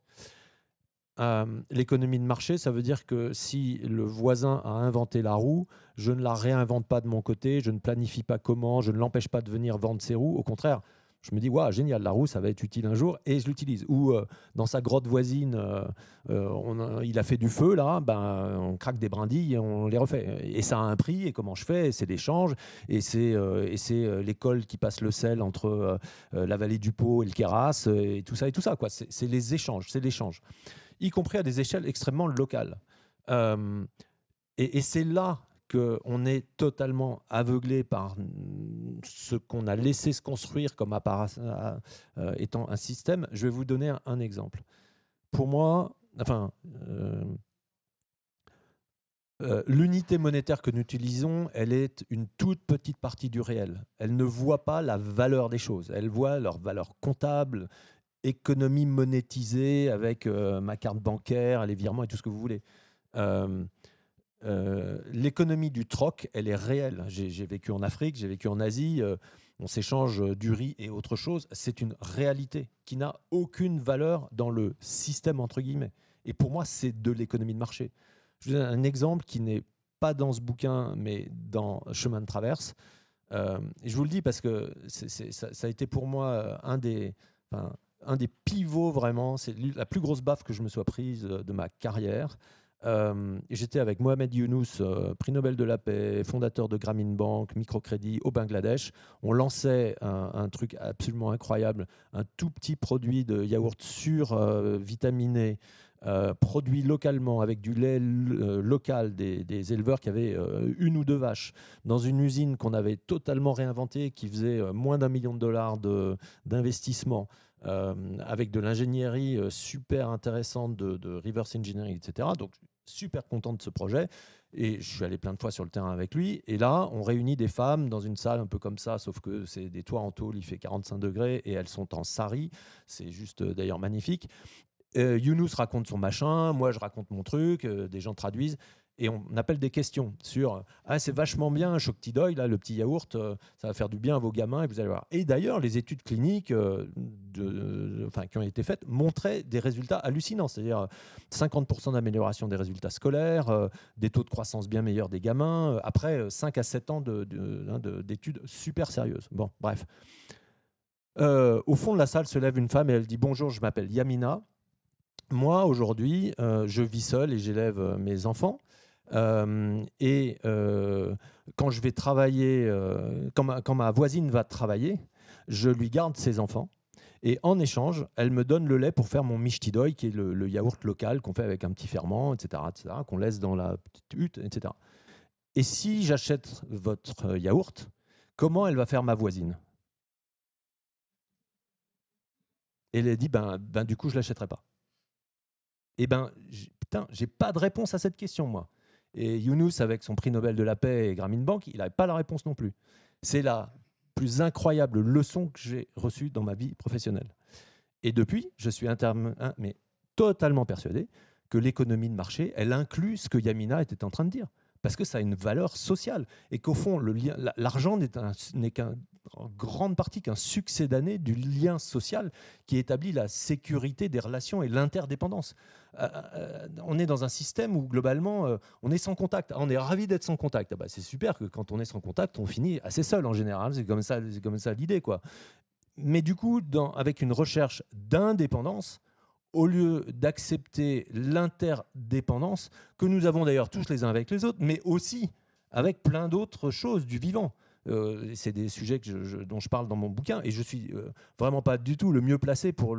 L'économie de marché, ça veut dire que si le voisin a inventé la roue, je ne la réinvente pas de mon côté, je ne planifie pas comment, je ne l'empêche pas de venir vendre ses roues. Au contraire, je me dis, waouh, génial, la roue, ça va être utile un jour, et je l'utilise. Ou dans sa grotte voisine, il a fait du feu, là, on craque des brindilles et on les refait. Et ça a un prix, et comment je fais? C'est l'échange, et c'est l'école qui passe le sel entre la vallée du Pô et le Queyras, et tout ça, quoi. C'est les échanges, c'est l'échange, y compris à des échelles extrêmement locales. Et c'est là qu'on est totalement aveuglé par ce qu'on a laissé se construire comme étant un système. Je vais vous donner un exemple. Pour moi, l'unité monétaire que nous utilisons, elle est une toute petite partie du réel. Elle ne voit pas la valeur des choses. Elle voit leur valeur comptable, économie monétisée avec ma carte bancaire, les virements et tout ce que vous voulez. L'économie du troc, elle est réelle. J'ai vécu en Afrique, j'ai vécu en Asie, on s'échange du riz et autre chose. C'est une réalité qui n'a aucune valeur dans le système, entre guillemets. Et pour moi, c'est de l'économie de marché. Je vous donne un exemple qui n'est pas dans ce bouquin, mais dans Chemin de traverse. Et je vous le dis parce que ça a été pour moi un des pivots, vraiment. C'est la plus grosse baffe que je me sois prise de ma carrière. J'étais avec Mohamed Younous, prix Nobel de la paix, fondateur de Grameen Bank, microcrédit au Bangladesh. On lançait un truc absolument incroyable, un tout petit produit de yaourt vitaminé produit localement avec du lait local des éleveurs qui avaient une ou deux vaches dans une usine qu'on avait totalement réinventée, qui faisait moins d'1 million de dollars d'investissement, avec de l'ingénierie super intéressante de reverse engineering, etc. Donc, super content de ce projet. Et je suis allé plein de fois sur le terrain avec lui. Et là, on réunit des femmes dans une salle un peu comme ça, sauf que c'est des toits en tôle, il fait 45 degrés et elles sont en sari. C'est juste d'ailleurs magnifique. Younous raconte son machin, moi je raconte mon truc, des gens traduisent. Et on appelle des questions sur c'est vachement bien, Shoktidoy, là, le petit yaourt, ça va faire du bien à vos gamins et vous allez voir. Et d'ailleurs, les études cliniques qui ont été faites montraient des résultats hallucinants, c'est-à-dire 50% d'amélioration des résultats scolaires, des taux de croissance bien meilleurs des gamins, après 5 à 7 ans d'études super sérieuses. Bon, bref. Au fond de la salle se lève une femme et elle dit « Bonjour, je m'appelle Yamina. Moi, aujourd'hui, je vis seule et j'élève mes enfants. Quand je vais travailler, quand ma voisine va travailler, je lui garde ses enfants. Et en échange, elle me donne le lait pour faire mon mishtidoy, qui est le yaourt local qu'on fait avec un petit ferment, etc., qu'on laisse dans la petite hutte, etc. Et si j'achète votre yaourt, comment elle va faire ma voisine ? Et elle a dit, du coup, je ne l'achèterai pas. Et j'ai pas de réponse à cette question, moi. Et Younous, avec son prix Nobel de la paix et Grameen Bank, il n'avait pas la réponse non plus. C'est la plus incroyable leçon que j'ai reçue dans ma vie professionnelle. Et depuis, je suis mais totalement persuadé que l'économie de marché, elle inclut ce que Yamina était en train de dire. Parce que ça a une valeur sociale. Et qu'au fond, l'argent n'est en grande partie qu'un succédané du lien social qui établit la sécurité des relations et l'interdépendance. On est dans un système où, globalement, on est sans contact. On est ravi d'être sans contact. C'est super que quand on est sans contact, on finit assez seul en général. C'est comme ça l'idée, quoi. Mais du coup, avec une recherche d'indépendance, au lieu d'accepter l'interdépendance, que nous avons d'ailleurs tous les uns avec les autres, mais aussi avec plein d'autres choses du vivant. C'est des sujets dont je parle dans mon bouquin, et je suis vraiment pas du tout le mieux placé pour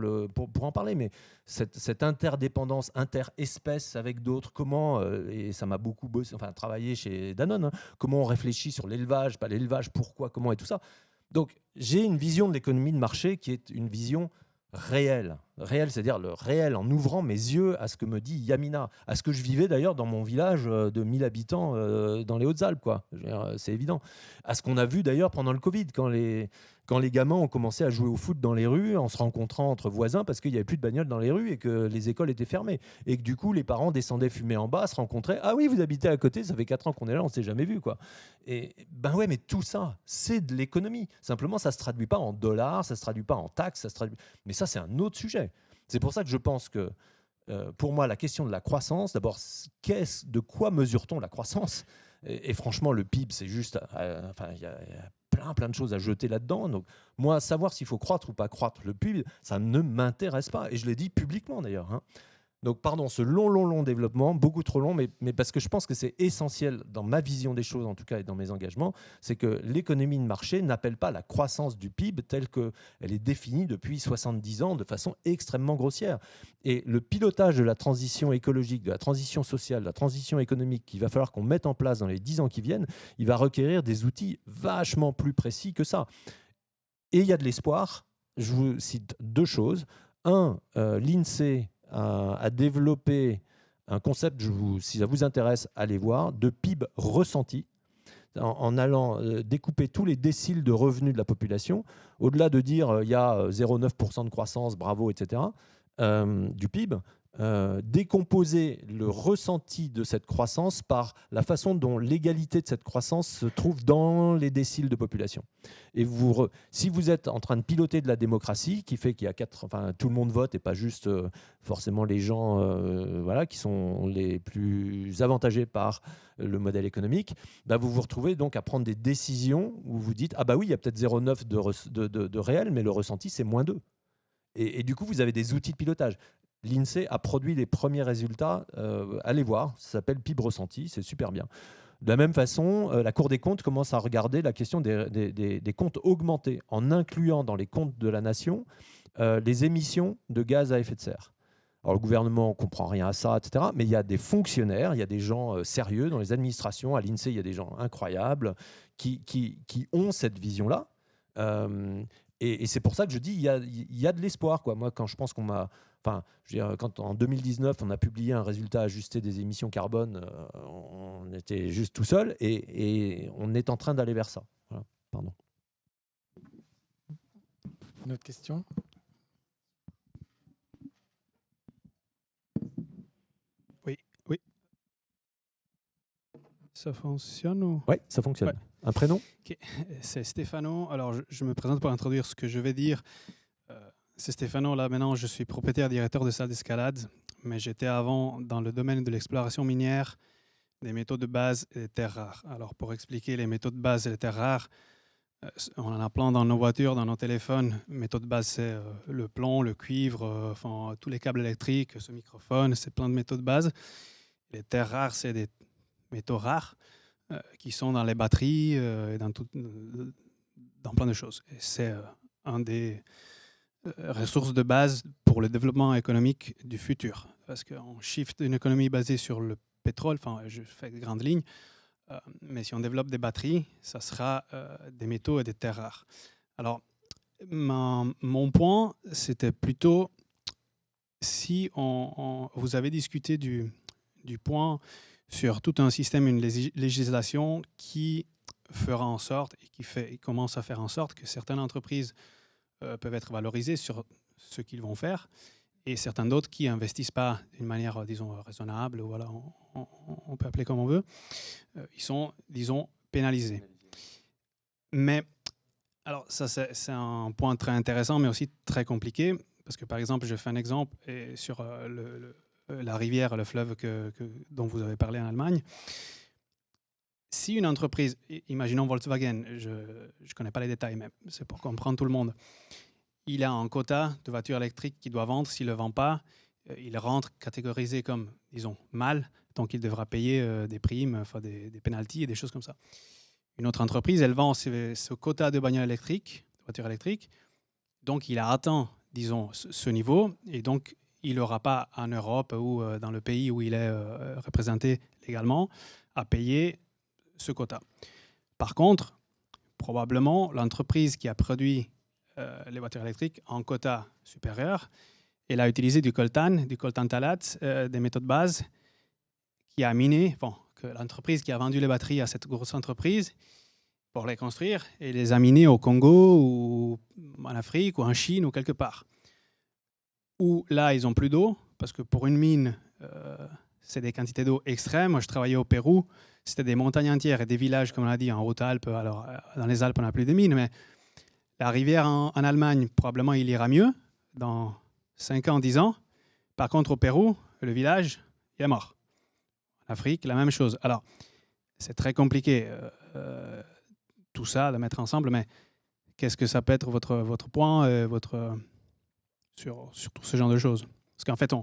en parler, mais cette interdépendance interespèce avec d'autres, comment, et ça m'a beaucoup travaillé chez Danone, hein, comment on réfléchit sur l'élevage, pas l'élevage, pourquoi, comment et tout ça. Donc j'ai une vision de l'économie de marché qui est une vision réel, c'est-à-dire le réel, en ouvrant mes yeux à ce que me dit Yamina, à ce que je vivais d'ailleurs dans mon village de 1000 habitants dans les Hautes-Alpes, quoi. C'est évident. À ce qu'on a vu d'ailleurs pendant le Covid, quand les gamins ont commencé à jouer au foot dans les rues en se rencontrant entre voisins parce qu'il n'y avait plus de bagnoles dans les rues et que les écoles étaient fermées. Et que du coup, les parents descendaient fumer en bas, se rencontraient. Ah oui, vous habitez à côté, ça fait 4 ans qu'on est là, on ne s'est jamais vu, quoi. Et ouais, mais tout ça, c'est de l'économie. Simplement, ça ne se traduit pas en dollars, ça ne se traduit pas en taxes, mais ça, c'est un autre sujet. C'est pour ça que je pense que, pour moi, la question de la croissance, d'abord, de quoi mesure-t-on la croissance ? Et franchement, le PIB, c'est juste... il y a plein de choses à jeter là-dedans. Donc, moi, savoir s'il faut croître ou pas croître le PIB, ça ne m'intéresse pas. Et je l'ai dit publiquement, d'ailleurs, hein. Donc, pardon, ce long développement, beaucoup trop long, mais parce que je pense que c'est essentiel dans ma vision des choses, en tout cas, et dans mes engagements, c'est que l'économie de marché n'appelle pas la croissance du PIB telle qu'elle est définie depuis 70 ans de façon extrêmement grossière. Et le pilotage de la transition écologique, de la transition sociale, de la transition économique qu'il va falloir qu'on mette en place dans les 10 ans qui viennent, il va requérir des outils vachement plus précis que ça. Et il y a de l'espoir. Je vous cite 2 choses. L'INSEE à développer un concept, si ça vous intéresse, allez voir, de PIB ressenti, en allant découper tous les déciles de revenus de la population, au-delà de dire il y a 0,9% de croissance, bravo, etc., du PIB, décomposer le ressenti de cette croissance par la façon dont l'égalité de cette croissance se trouve dans les déciles de population. Et si vous êtes en train de piloter de la démocratie, qui fait qu'il y a tout le monde vote et pas juste forcément les gens qui sont les plus avantagés par le modèle économique, vous vous retrouvez donc à prendre des décisions où vous dites ah bah oui, il y a peut-être 0,9 de réel, mais le ressenti c'est -2. Et du coup, vous avez des outils de pilotage. L'INSEE a produit les premiers résultats. Allez voir, ça s'appelle PIB ressenti, c'est super bien. De la même façon, la Cour des comptes commence à regarder la question des comptes augmentés en incluant dans les comptes de la nation les émissions de gaz à effet de serre. Alors le gouvernement ne comprend rien à ça, etc. Mais il y a des fonctionnaires, il y a des gens sérieux dans les administrations. À l'INSEE, il y a des gens incroyables qui ont cette vision-là. Et c'est pour ça que je dis il y a de l'espoir, quoi. Moi, quand je pense qu'on m'a... Enfin, je veux dire, quand en 2019, on a publié un résultat ajusté des émissions carbone, on était juste tout seul et on est en train d'aller vers ça. Voilà. Pardon. Une autre question? Oui. Ça fonctionne ou... Oui, ça fonctionne. Ouais. Un prénom? Okay. C'est Stéphano. Alors, je me présente pour introduire ce que je vais dire. C'est Stéphano. Là, maintenant, je suis propriétaire directeur de salle d'escalade, mais j'étais avant dans le domaine de l'exploration minière, des métaux de base et des terres rares. Alors, pour expliquer les métaux de base et les terres rares, on en a plein dans nos voitures, dans nos téléphones. Métaux de base, c'est le plomb, le cuivre, enfin, tous les câbles électriques, ce microphone, c'est plein de métaux de base. Les terres rares, c'est des métaux rares qui sont dans les batteries et dans plein de choses. Et c'est un des ressources de base pour le développement économique du futur. Parce qu'on shift d'une économie basée sur le pétrole, enfin, je fais de grandes lignes, mais si on développe des batteries, ça sera des métaux et des terres rares. Alors, mon point, c'était plutôt si vous avez discuté du point sur tout un système, une législation qui fera en sorte et qui commence à faire en sorte que certaines entreprises peuvent être valorisées sur ce qu'ils vont faire et certaines d'autres qui n'investissent pas d'une manière, disons, raisonnable, ou voilà, on peut appeler comme on veut, ils sont, disons, pénalisés. Mais, alors ça c'est un point très intéressant, mais aussi très compliqué, parce que par exemple, je fais un exemple sur la rivière, le fleuve dont vous avez parlé en Allemagne. Si une entreprise, imaginons Volkswagen, je ne connais pas les détails, mais c'est pour comprendre tout le monde, il a un quota de voitures électriques qu'il doit vendre. S'il ne le vend pas, il rentre catégorisé comme, disons, mal, donc il devra payer des primes, enfin des pénalties et des choses comme ça. Une autre entreprise, elle vend ce quota de bagnoles électriques, de voitures électriques, donc il a atteint, disons, ce niveau, et donc il n'aura pas en Europe ou dans le pays où il est représenté légalement à payer ce quota. Par contre, probablement, l'entreprise qui a produit les voitures électriques en quota supérieur, elle a utilisé du coltan talate, des méthodes bases, qui a miné, que l'entreprise qui a vendu les batteries à cette grosse entreprise pour les construire, et les a minées au Congo ou en Afrique ou en Chine ou quelque part. Où là, ils n'ont plus d'eau, parce que pour une mine, c'est des quantités d'eau extrêmes. Moi, je travaillais au Pérou, c'était des montagnes entières et des villages, comme on l'a dit, en Haute-Alpes. Alors, dans les Alpes, on n'a plus de mines, mais la rivière en Allemagne, probablement, il ira mieux dans 5 ans, 10 ans. Par contre, au Pérou, le village, il est mort. En Afrique, la même chose. Alors, c'est très compliqué, tout ça, de mettre ensemble, mais qu'est-ce que ça peut être votre point sur tout ce genre de choses? Parce qu'en fait,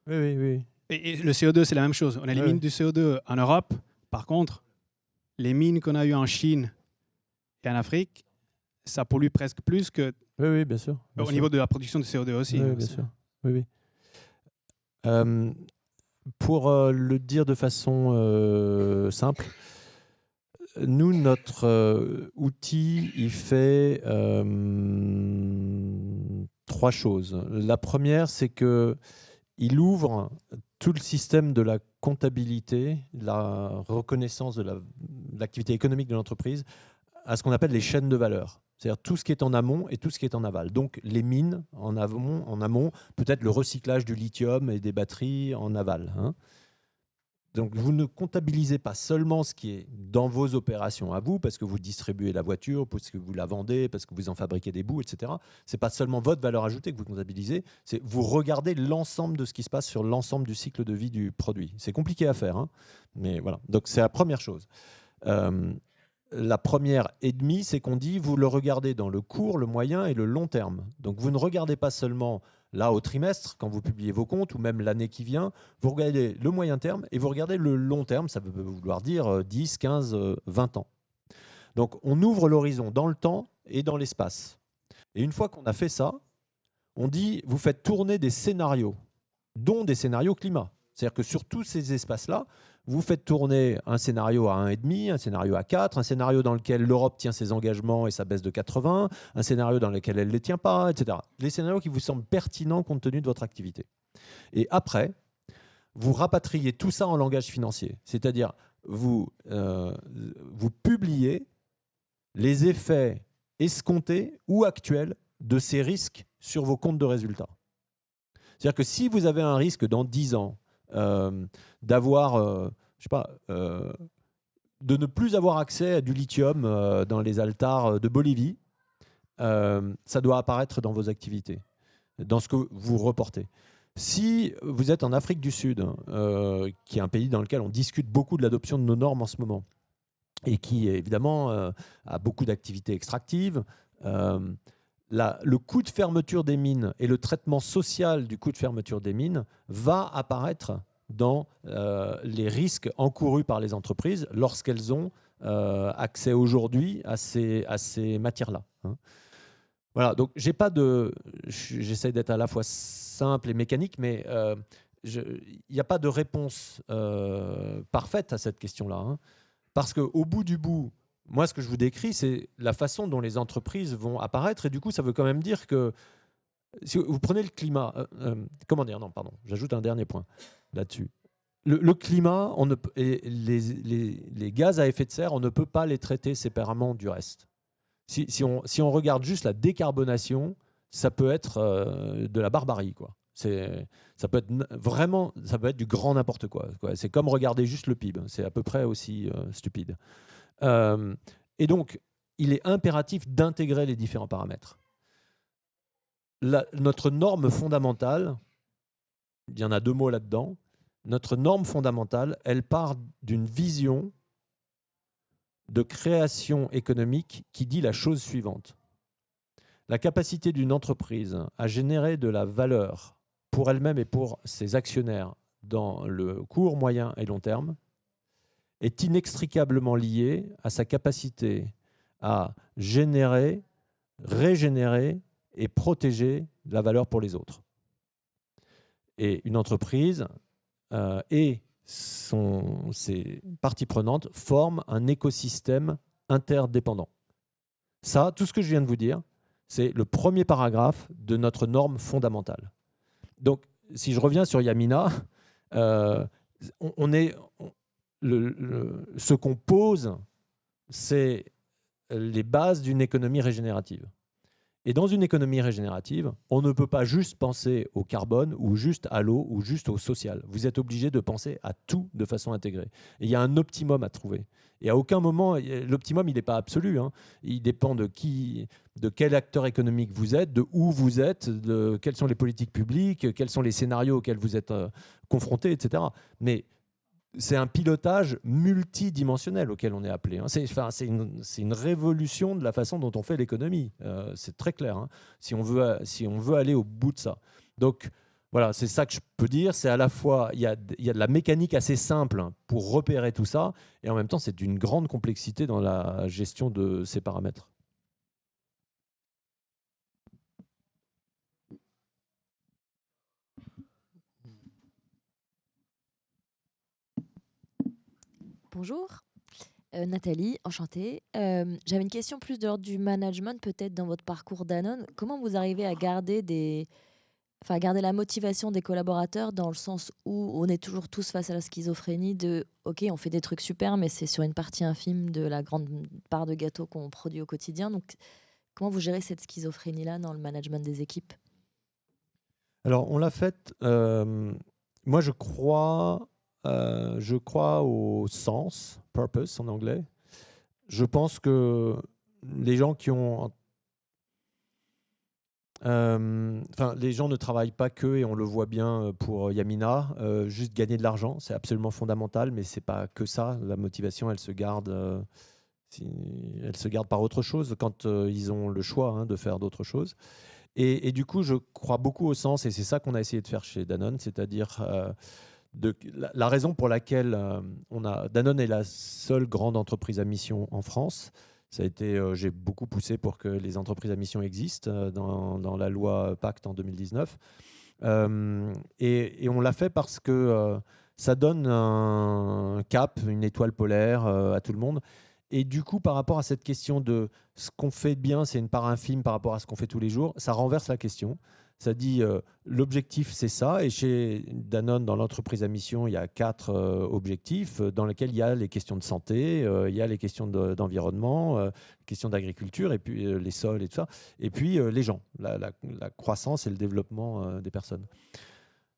Oui. Et le CO2, c'est la même chose. On élimine du CO2 en Europe. Par contre, les mines qu'on a eues en Chine et en Afrique, ça pollue presque plus que... Oui, bien sûr. Au niveau de la production de CO2 aussi. Oui, bien sûr. Oui. Pour le dire de façon simple, nous, notre outil, il fait 3 choses. La première, c'est qu'il ouvre tout le système de la comptabilité, la reconnaissance de l'activité économique de l'entreprise à ce qu'on appelle les chaînes de valeur. C'est-à-dire tout ce qui est en amont et tout ce qui est en aval. Donc les mines en amont, peut-être le recyclage du lithium et des batteries en aval. Donc vous ne comptabilisez pas seulement ce qui est dans vos opérations à vous, parce que vous distribuez la voiture, parce que vous la vendez, parce que vous en fabriquez des bouts, etc. Ce n'est pas seulement votre valeur ajoutée que vous comptabilisez, c'est vous regardez l'ensemble de ce qui se passe sur l'ensemble du cycle de vie du produit. C'est compliqué à faire, mais voilà. Donc c'est la première chose. La première et demie, c'est qu'on dit vous le regardez dans le court, le moyen et le long terme. Donc vous ne regardez pas seulement là au trimestre, quand vous publiez vos comptes, ou même l'année qui vient, vous regardez le moyen terme et vous regardez le long terme, ça peut vouloir dire 10, 15, 20 ans. Donc on ouvre l'horizon dans le temps et dans l'espace. Et une fois qu'on a fait ça, on dit vous faites tourner des scénarios. dont des scénarios climat. C'est-à-dire que sur tous ces espaces-là, vous faites tourner un scénario à 1,5, un scénario à 4, un scénario dans lequel l'Europe tient ses engagements et ça baisse de 80, un scénario dans lequel elle ne les tient pas, etc. Les scénarios qui vous semblent pertinents compte tenu de votre activité. Et après, vous rapatriez tout ça en langage financier. C'est-à-dire, vous publiez les effets escomptés ou actuels de ces risques sur vos comptes de résultats. C'est-à-dire que si vous avez un risque dans 10 ans d'avoir, de ne plus avoir accès à du lithium dans les altars de Bolivie, ça doit apparaître dans vos activités, dans ce que vous reportez. Si vous êtes en Afrique du Sud, qui est un pays dans lequel on discute beaucoup de l'adoption de nos normes en ce moment, et qui évidemment a beaucoup d'activités extractives, le coût de fermeture des mines et le traitement social du coût de fermeture des mines va apparaître dans les risques encourus par les entreprises lorsqu'elles ont accès aujourd'hui à ces matières-là. Voilà, donc j'essaie d'être à la fois simple et mécanique, mais il n'y a pas de réponse parfaite à cette question-là. Parce qu'au bout du bout, moi, ce que je vous décris, c'est la façon dont les entreprises vont apparaître. Et du coup, ça veut quand même dire que si vous prenez le climat... j'ajoute un dernier point là-dessus. Le climat et les gaz à effet de serre, on ne peut pas les traiter séparément du reste. Si on regarde juste la décarbonation, ça peut être de la barbarie, quoi. Ça peut être du grand n'importe quoi. C'est comme regarder juste le PIB. C'est à peu près aussi stupide. Et donc, il est impératif d'intégrer les différents paramètres. Notre norme fondamentale, il y en a 2 mots là-dedans, notre norme fondamentale, elle part d'une vision de création économique qui dit la chose suivante. La capacité d'une entreprise à générer de la valeur pour elle-même et pour ses actionnaires dans le court, moyen et long terme est inextricablement liée à sa capacité à générer, régénérer et protéger de la valeur pour les autres. Et une entreprise et ses parties prenantes forment un écosystème interdépendant. Ça, tout ce que je viens de vous dire, c'est le premier paragraphe de notre norme fondamentale. Donc, si je reviens sur Yamina, ce qu'on pose, c'est les bases d'une économie régénérative. Et dans une économie régénérative, on ne peut pas juste penser au carbone ou juste à l'eau ou juste au social. Vous êtes obligé de penser à tout de façon intégrée. Et il y a un optimum à trouver. Et à aucun moment, l'optimum, il n'est pas absolu. Il dépend de quel acteur économique vous êtes, de où vous êtes, de quelles sont les politiques publiques, quels sont les scénarios auxquels vous êtes confrontés, etc. Mais c'est un pilotage multidimensionnel auquel on est appelé. C'est une révolution de la façon dont on fait l'économie. C'est très clair, si on veut aller au bout de ça. Donc, voilà, c'est ça que je peux dire. C'est à la fois, il y a de la mécanique assez simple pour repérer tout ça, et en même temps, c'est d'une grande complexité dans la gestion de ces paramètres. Bonjour, Nathalie, enchantée. J'avais une question plus de l'ordre du management, peut-être dans votre parcours Danone. Comment vous arrivez à garder la motivation des collaborateurs dans le sens où on est toujours tous face à la schizophrénie de « Ok, on fait des trucs super, mais c'est sur une partie infime de la grande part de gâteau qu'on produit au quotidien. » Donc, comment vous gérez cette schizophrénie-là dans le management des équipes? Alors, on l'a fait. Moi, je crois au sens, purpose en anglais. Je pense que les gens qui ont... les gens ne travaillent pas que, et on le voit bien pour Yamina, juste gagner de l'argent, c'est absolument fondamental, mais c'est pas que ça. La motivation, elle se garde par autre chose quand ils ont le choix de faire d'autres choses. Et du coup, je crois beaucoup au sens, et c'est ça qu'on a essayé de faire chez Danone, c'est-à-dire... la raison pour laquelle Danone est la seule grande entreprise à mission en France, ça a été, j'ai beaucoup poussé pour que les entreprises à mission existent dans la loi Pacte en 2019. Et on l'a fait parce que ça donne un cap, une étoile polaire à tout le monde. Et du coup, par rapport à cette question de ce qu'on fait bien, c'est une part infime par rapport à ce qu'on fait tous les jours, ça renverse la question. Ça dit l'objectif, c'est ça. Et chez Danone, dans l'entreprise à mission, il y a 4 objectifs dans lesquels il y a les questions de santé, il y a les questions d'environnement, les questions d'agriculture, et puis les sols et tout ça. Et puis les gens, la croissance et le développement des personnes.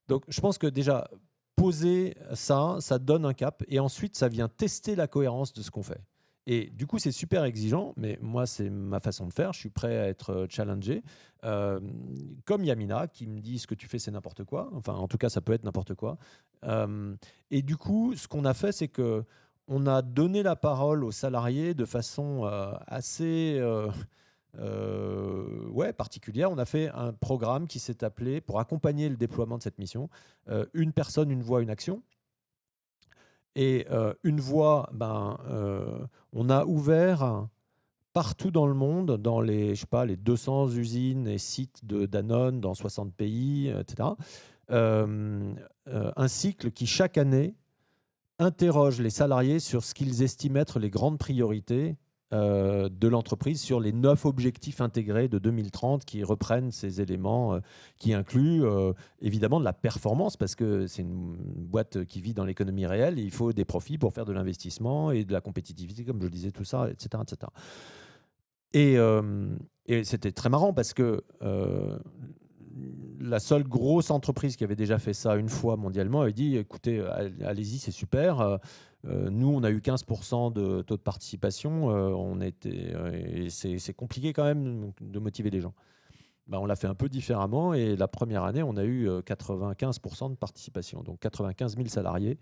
Donc je pense que déjà, poser ça, ça donne un cap. Et ensuite, ça vient tester la cohérence de ce qu'on fait. Et du coup, c'est super exigeant, mais moi, c'est ma façon de faire. Je suis prêt à être challengé. Comme Yamina, qui me dit ce que tu fais, c'est n'importe quoi. Enfin, en tout cas, ça peut être n'importe quoi. Et du coup, ce qu'on a fait, c'est que on a donné la parole aux salariés de façon assez particulière. On a fait un programme qui s'est appelé, pour accompagner le déploiement de cette mission, Une personne, une voix, une action. Et une voix, on a ouvert partout dans le monde, dans les 200 usines et sites de Danone dans 60 pays, etc., un cycle qui, chaque année, interroge les salariés sur ce qu'ils estiment être les grandes priorités de l'entreprise, sur les 9 objectifs intégrés de 2030 qui reprennent ces éléments, qui incluent évidemment de la performance, parce que c'est une boîte qui vit dans l'économie réelle et il faut des profits pour faire de l'investissement et de la compétitivité, comme je le disais, tout ça, etc. etc. Et c'était très marrant parce que la seule grosse entreprise qui avait déjà fait ça une fois mondialement avait dit, écoutez, allez-y, c'est super. Nous, on a eu 15% de taux de participation. Et c'est compliqué quand même de motiver les gens. On l'a fait un peu différemment. Et la première année, on a eu 95% de participation. Donc 95 000 salariés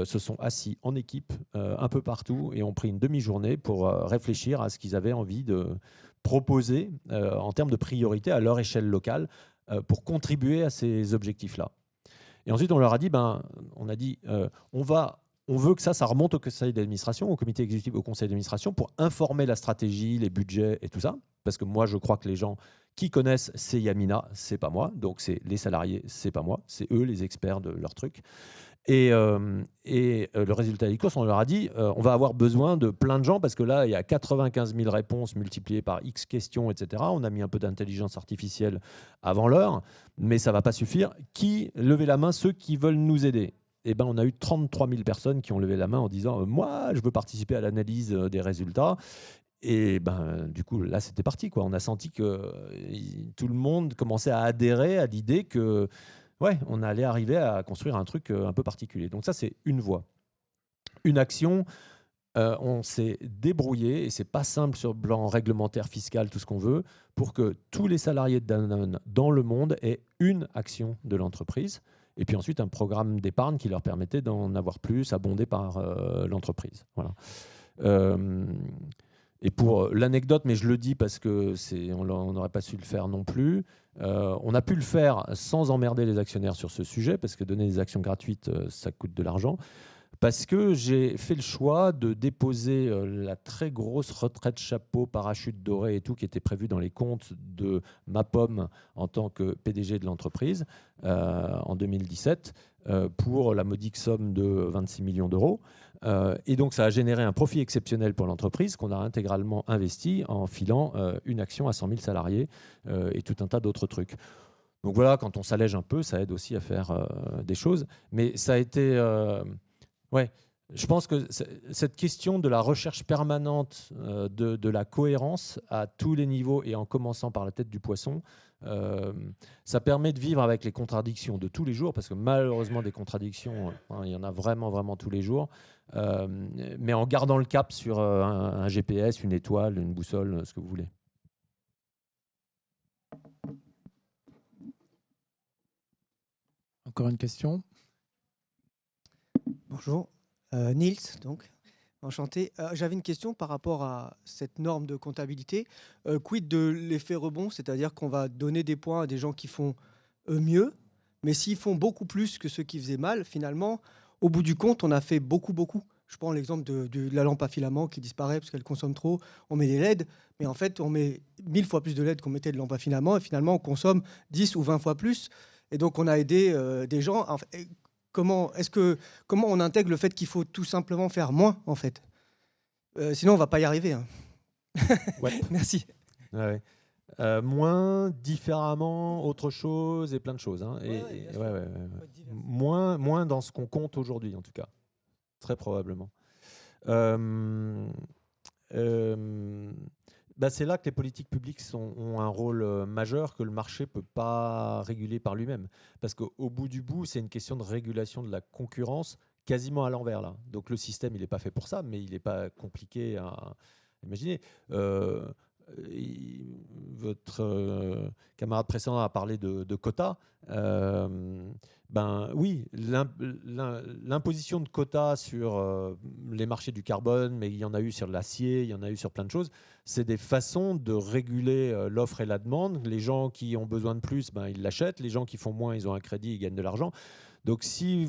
se sont assis en équipe un peu partout et ont pris une demi-journée pour réfléchir à ce qu'ils avaient envie de proposer en termes de priorité à leur échelle locale pour contribuer à ces objectifs-là. Et ensuite, on leur a dit, on veut que ça remonte au conseil d'administration, au comité exécutif, au conseil d'administration, pour informer la stratégie, les budgets et tout ça. Parce que moi, je crois que les gens qui connaissent, c'est Yamina, c'est pas moi. Donc, c'est les salariés, c'est pas moi. C'est eux les experts de leur truc. Et le résultat des courses, on leur a dit, on va avoir besoin de plein de gens, parce que là, il y a 95 000 réponses multipliées par X questions, etc. On a mis un peu d'intelligence artificielle avant l'heure, mais ça ne va pas suffire. Qui levez la main, ceux qui veulent nous aider? On a eu 33 000 personnes qui ont levé la main en disant moi, je veux participer à l'analyse des résultats. Et du coup, là, c'était parti, quoi. On a senti que tout le monde commençait à adhérer à l'idée que on allait arriver à construire un truc un peu particulier. Donc ça, c'est une voie. Une action, on s'est débrouillé, et c'est pas simple sur le plan réglementaire, fiscal, tout ce qu'on veut, pour que tous les salariés de Danone dans le monde aient une action de l'entreprise. Et puis ensuite, un programme d'épargne qui leur permettait d'en avoir plus, abondé par l'entreprise. Voilà. Et pour l'anecdote, mais je le dis parce que on n'aurait pas su le faire non plus, on a pu le faire sans emmerder les actionnaires sur ce sujet, parce que donner des actions gratuites, ça coûte de l'argent. Parce que j'ai fait le choix de déposer la très grosse retraite chapeau, parachute doré et tout qui était prévu dans les comptes de MAPOM en tant que PDG de l'entreprise en 2017 pour la modique somme de 26 millions d'euros. Et donc ça a généré un profit exceptionnel pour l'entreprise qu'on a intégralement investi en filant une action à 100 000 salariés et tout un tas d'autres trucs. Donc voilà, quand on s'allège un peu, ça aide aussi à faire des choses. Mais ça a été... je pense que cette question de la recherche permanente de la cohérence à tous les niveaux, et en commençant par la tête du poisson, ça permet de vivre avec les contradictions de tous les jours, parce que malheureusement des contradictions, il y en a vraiment, vraiment tous les jours, mais en gardant le cap sur un GPS, une étoile, une boussole, ce que vous voulez. Encore une question? Bonjour, Nils, donc, enchanté. J'avais une question par rapport à cette norme de comptabilité. Quid de l'effet rebond, c'est-à-dire qu'on va donner des points à des gens qui font mieux, mais s'ils font beaucoup plus que ceux qui faisaient mal, finalement, au bout du compte, on a fait beaucoup. Je prends l'exemple de la lampe à filament qui disparaît parce qu'elle consomme trop. On met des LED, mais en fait, on met 1000 fois plus de LED qu'on mettait de lampe à filament, et finalement, on consomme 10 ou 20 fois plus. Et donc, on a aidé des gens. Comment on intègre le fait qu'il faut tout simplement faire moins, en fait? Sinon, on ne va pas y arriver. Hein. Ouais. Merci. Ouais. Moins, différemment, autre chose et plein de choses. Hein. Moins dans ce qu'on compte aujourd'hui, en tout cas. Très probablement. C'est là que les politiques publiques ont un rôle majeur que le marché ne peut pas réguler par lui-même. Parce qu'au bout du bout, c'est une question de régulation de la concurrence quasiment à l'envers. Là. Donc le système, il n'est pas fait pour ça, mais il n'est pas compliqué à imaginer. Votre camarade précédent a parlé de quotas. Oui, l'imposition de quotas sur les marchés du carbone, mais il y en a eu sur l'acier, il y en a eu sur plein de choses. C'est des façons de réguler l'offre et la demande. Les gens qui ont besoin de plus, ils l'achètent. Les gens qui font moins, ils ont un crédit, ils gagnent de l'argent. Donc si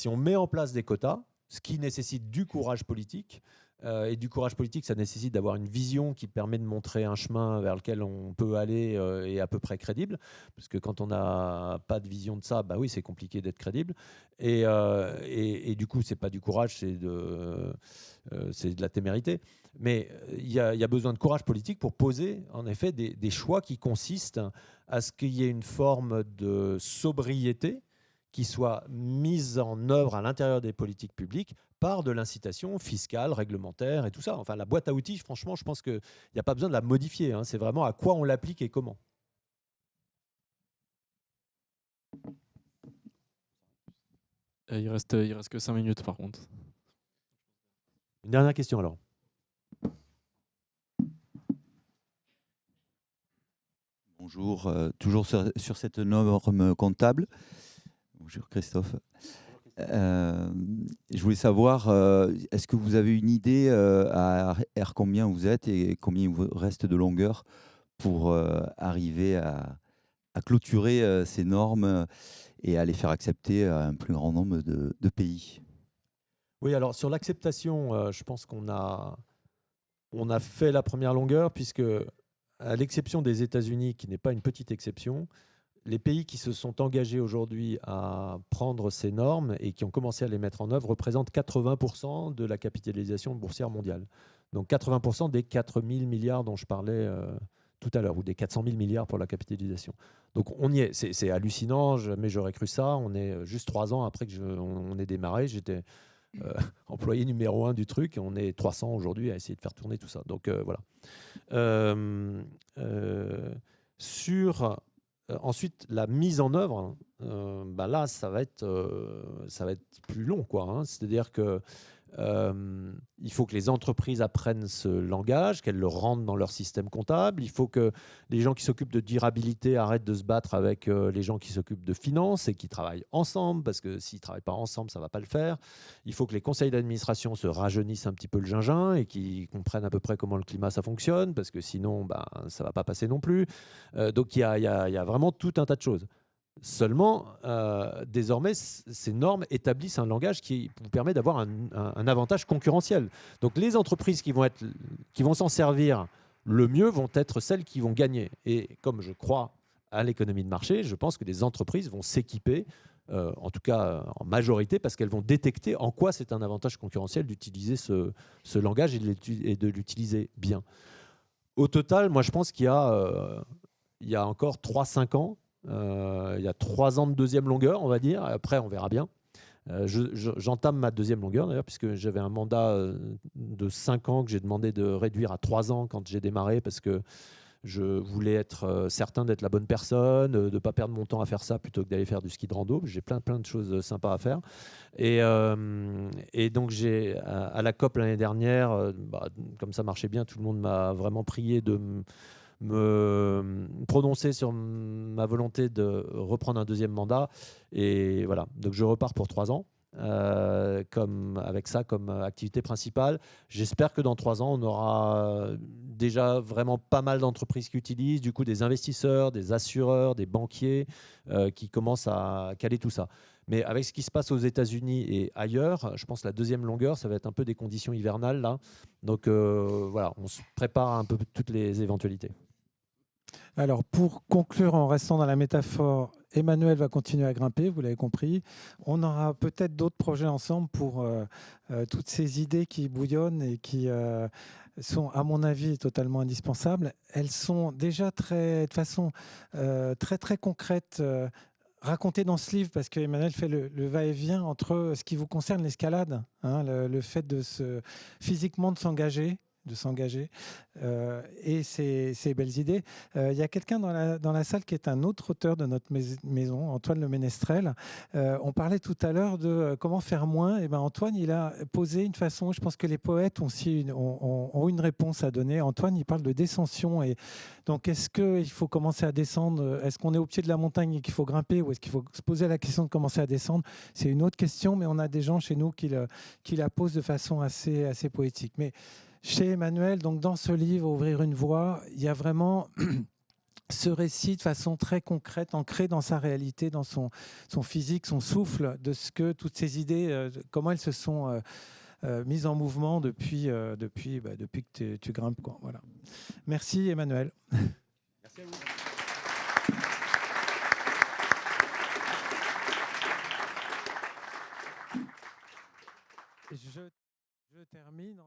on met en place des quotas, ce qui nécessite du courage politique, et du courage politique, ça nécessite d'avoir une vision qui permet de montrer un chemin vers lequel on peut aller et à peu près crédible. Parce que quand on n'a pas de vision de ça, oui, c'est compliqué d'être crédible. Et du coup, c'est pas du courage, c'est de la témérité. Mais il y a besoin de courage politique pour poser, en effet, des choix qui consistent à ce qu'il y ait une forme de sobriété qui soit mise en œuvre à l'intérieur des politiques publiques par de l'incitation fiscale, réglementaire et tout ça. Enfin, la boîte à outils, franchement, je pense qu'il n'y a pas besoin de la modifier. Hein. C'est vraiment à quoi on l'applique et comment. Il reste que 5 minutes, par contre. Une dernière question, alors. Bonjour, toujours sur cette norme comptable. Bonjour Christophe. Je voulais savoir, est-ce que vous avez une idée à R combien vous êtes et combien il vous reste de longueur pour arriver à clôturer ces normes et à les faire accepter à un plus grand nombre de pays? Oui, alors sur l'acceptation, je pense qu'on a fait la première longueur, puisque à l'exception des États-Unis, qui n'est pas une petite exception, les pays qui se sont engagés aujourd'hui à prendre ces normes et qui ont commencé à les mettre en œuvre représentent 80% de la capitalisation boursière mondiale. Donc 80% des 4 000 milliards dont je parlais tout à l'heure, ou des 400 000 milliards pour la capitalisation. Donc on y est, c'est hallucinant, mais j'aurais cru ça. On est juste 3 ans après on ait démarré. J'étais employé numéro 1 du truc, et on est 300 aujourd'hui à essayer de faire tourner tout ça. Donc voilà. Ensuite, la mise en œuvre, là, ça va être plus long, quoi. Hein. C'est-à-dire que il faut que les entreprises apprennent ce langage, qu'elles le rentrent dans leur système comptable. Il faut que les gens qui s'occupent de durabilité arrêtent de se battre avec les gens qui s'occupent de finance et qui travaillent ensemble, parce que s'ils ne travaillent pas ensemble, ça ne va pas le faire. Il faut que les conseils d'administration se rajeunissent un petit peu le gingin et qu'ils comprennent à peu près comment le climat ça fonctionne, parce que sinon, ça ne va pas passer non plus. Donc il y a vraiment tout un tas de choses. Seulement, désormais, ces normes établissent un langage qui vous permet d'avoir un avantage concurrentiel. Donc les entreprises qui vont s'en servir le mieux vont être celles qui vont gagner. Et comme je crois à l'économie de marché, je pense que les entreprises vont s'équiper, en tout cas en majorité, parce qu'elles vont détecter en quoi c'est un avantage concurrentiel d'utiliser ce langage et de l'utiliser bien. Au total, moi je pense qu'il y a encore 3-5 ans, il y a 3 ans de deuxième longueur, on va dire. Après, on verra bien. J'entame ma deuxième longueur, d'ailleurs, puisque j'avais un mandat de 5 ans que j'ai demandé de réduire à 3 ans quand j'ai démarré, parce que je voulais être certain d'être la bonne personne, de ne pas perdre mon temps à faire ça plutôt que d'aller faire du ski de rando. J'ai plein de choses sympas à faire. Et donc, à la COP l'année dernière, comme ça marchait bien, tout le monde m'a vraiment prié de me prononcer sur ma volonté de reprendre un deuxième mandat. Et voilà, donc je repars pour 3 ans. Avec ça comme activité principale. J'espère que dans 3 ans, on aura déjà vraiment pas mal d'entreprises qui utilisent, du coup des investisseurs, des assureurs, des banquiers qui commencent à caler tout ça. Mais avec ce qui se passe aux États-Unis et ailleurs, je pense que la deuxième longueur, ça va être un peu des conditions hivernales là. Donc voilà, on se prépare un peu toutes les éventualités. Alors, pour conclure, en restant dans la métaphore Emmanuel va continuer à grimper, vous l'avez compris. On aura peut-être d'autres projets ensemble pour toutes ces idées qui bouillonnent et qui sont, à mon avis, totalement indispensables. Elles sont déjà de façon très, très concrète racontées dans ce livre, parce que Emmanuel fait le va-et-vient entre ce qui vous concerne, l'escalade, hein, le fait physiquement de s'engager, et ces belles idées. Il y a quelqu'un dans la salle qui est un autre auteur de notre maison, Antoine Le Ménestrel. On parlait tout à l'heure de comment faire moins. Et ben Antoine, il a posé une façon, je pense que les poètes ont une réponse à donner. Antoine, il parle de descension. Et donc, est-ce qu'il faut commencer à descendre? Est-ce qu'on est au pied de la montagne et qu'il faut grimper, ou est-ce qu'il faut se poser la question de commencer à descendre? C'est une autre question, mais on a des gens chez nous qui la posent de façon assez poétique. Mais chez Emmanuel, donc dans ce livre, Ouvrir une voie, il y a vraiment ce récit de façon très concrète, ancré dans sa réalité, dans son physique, son souffle, de ce que toutes ces idées, comment elles se sont mises en mouvement depuis que tu grimpes, quoi. Voilà. Merci Emmanuel. Merci à vous. Je termine.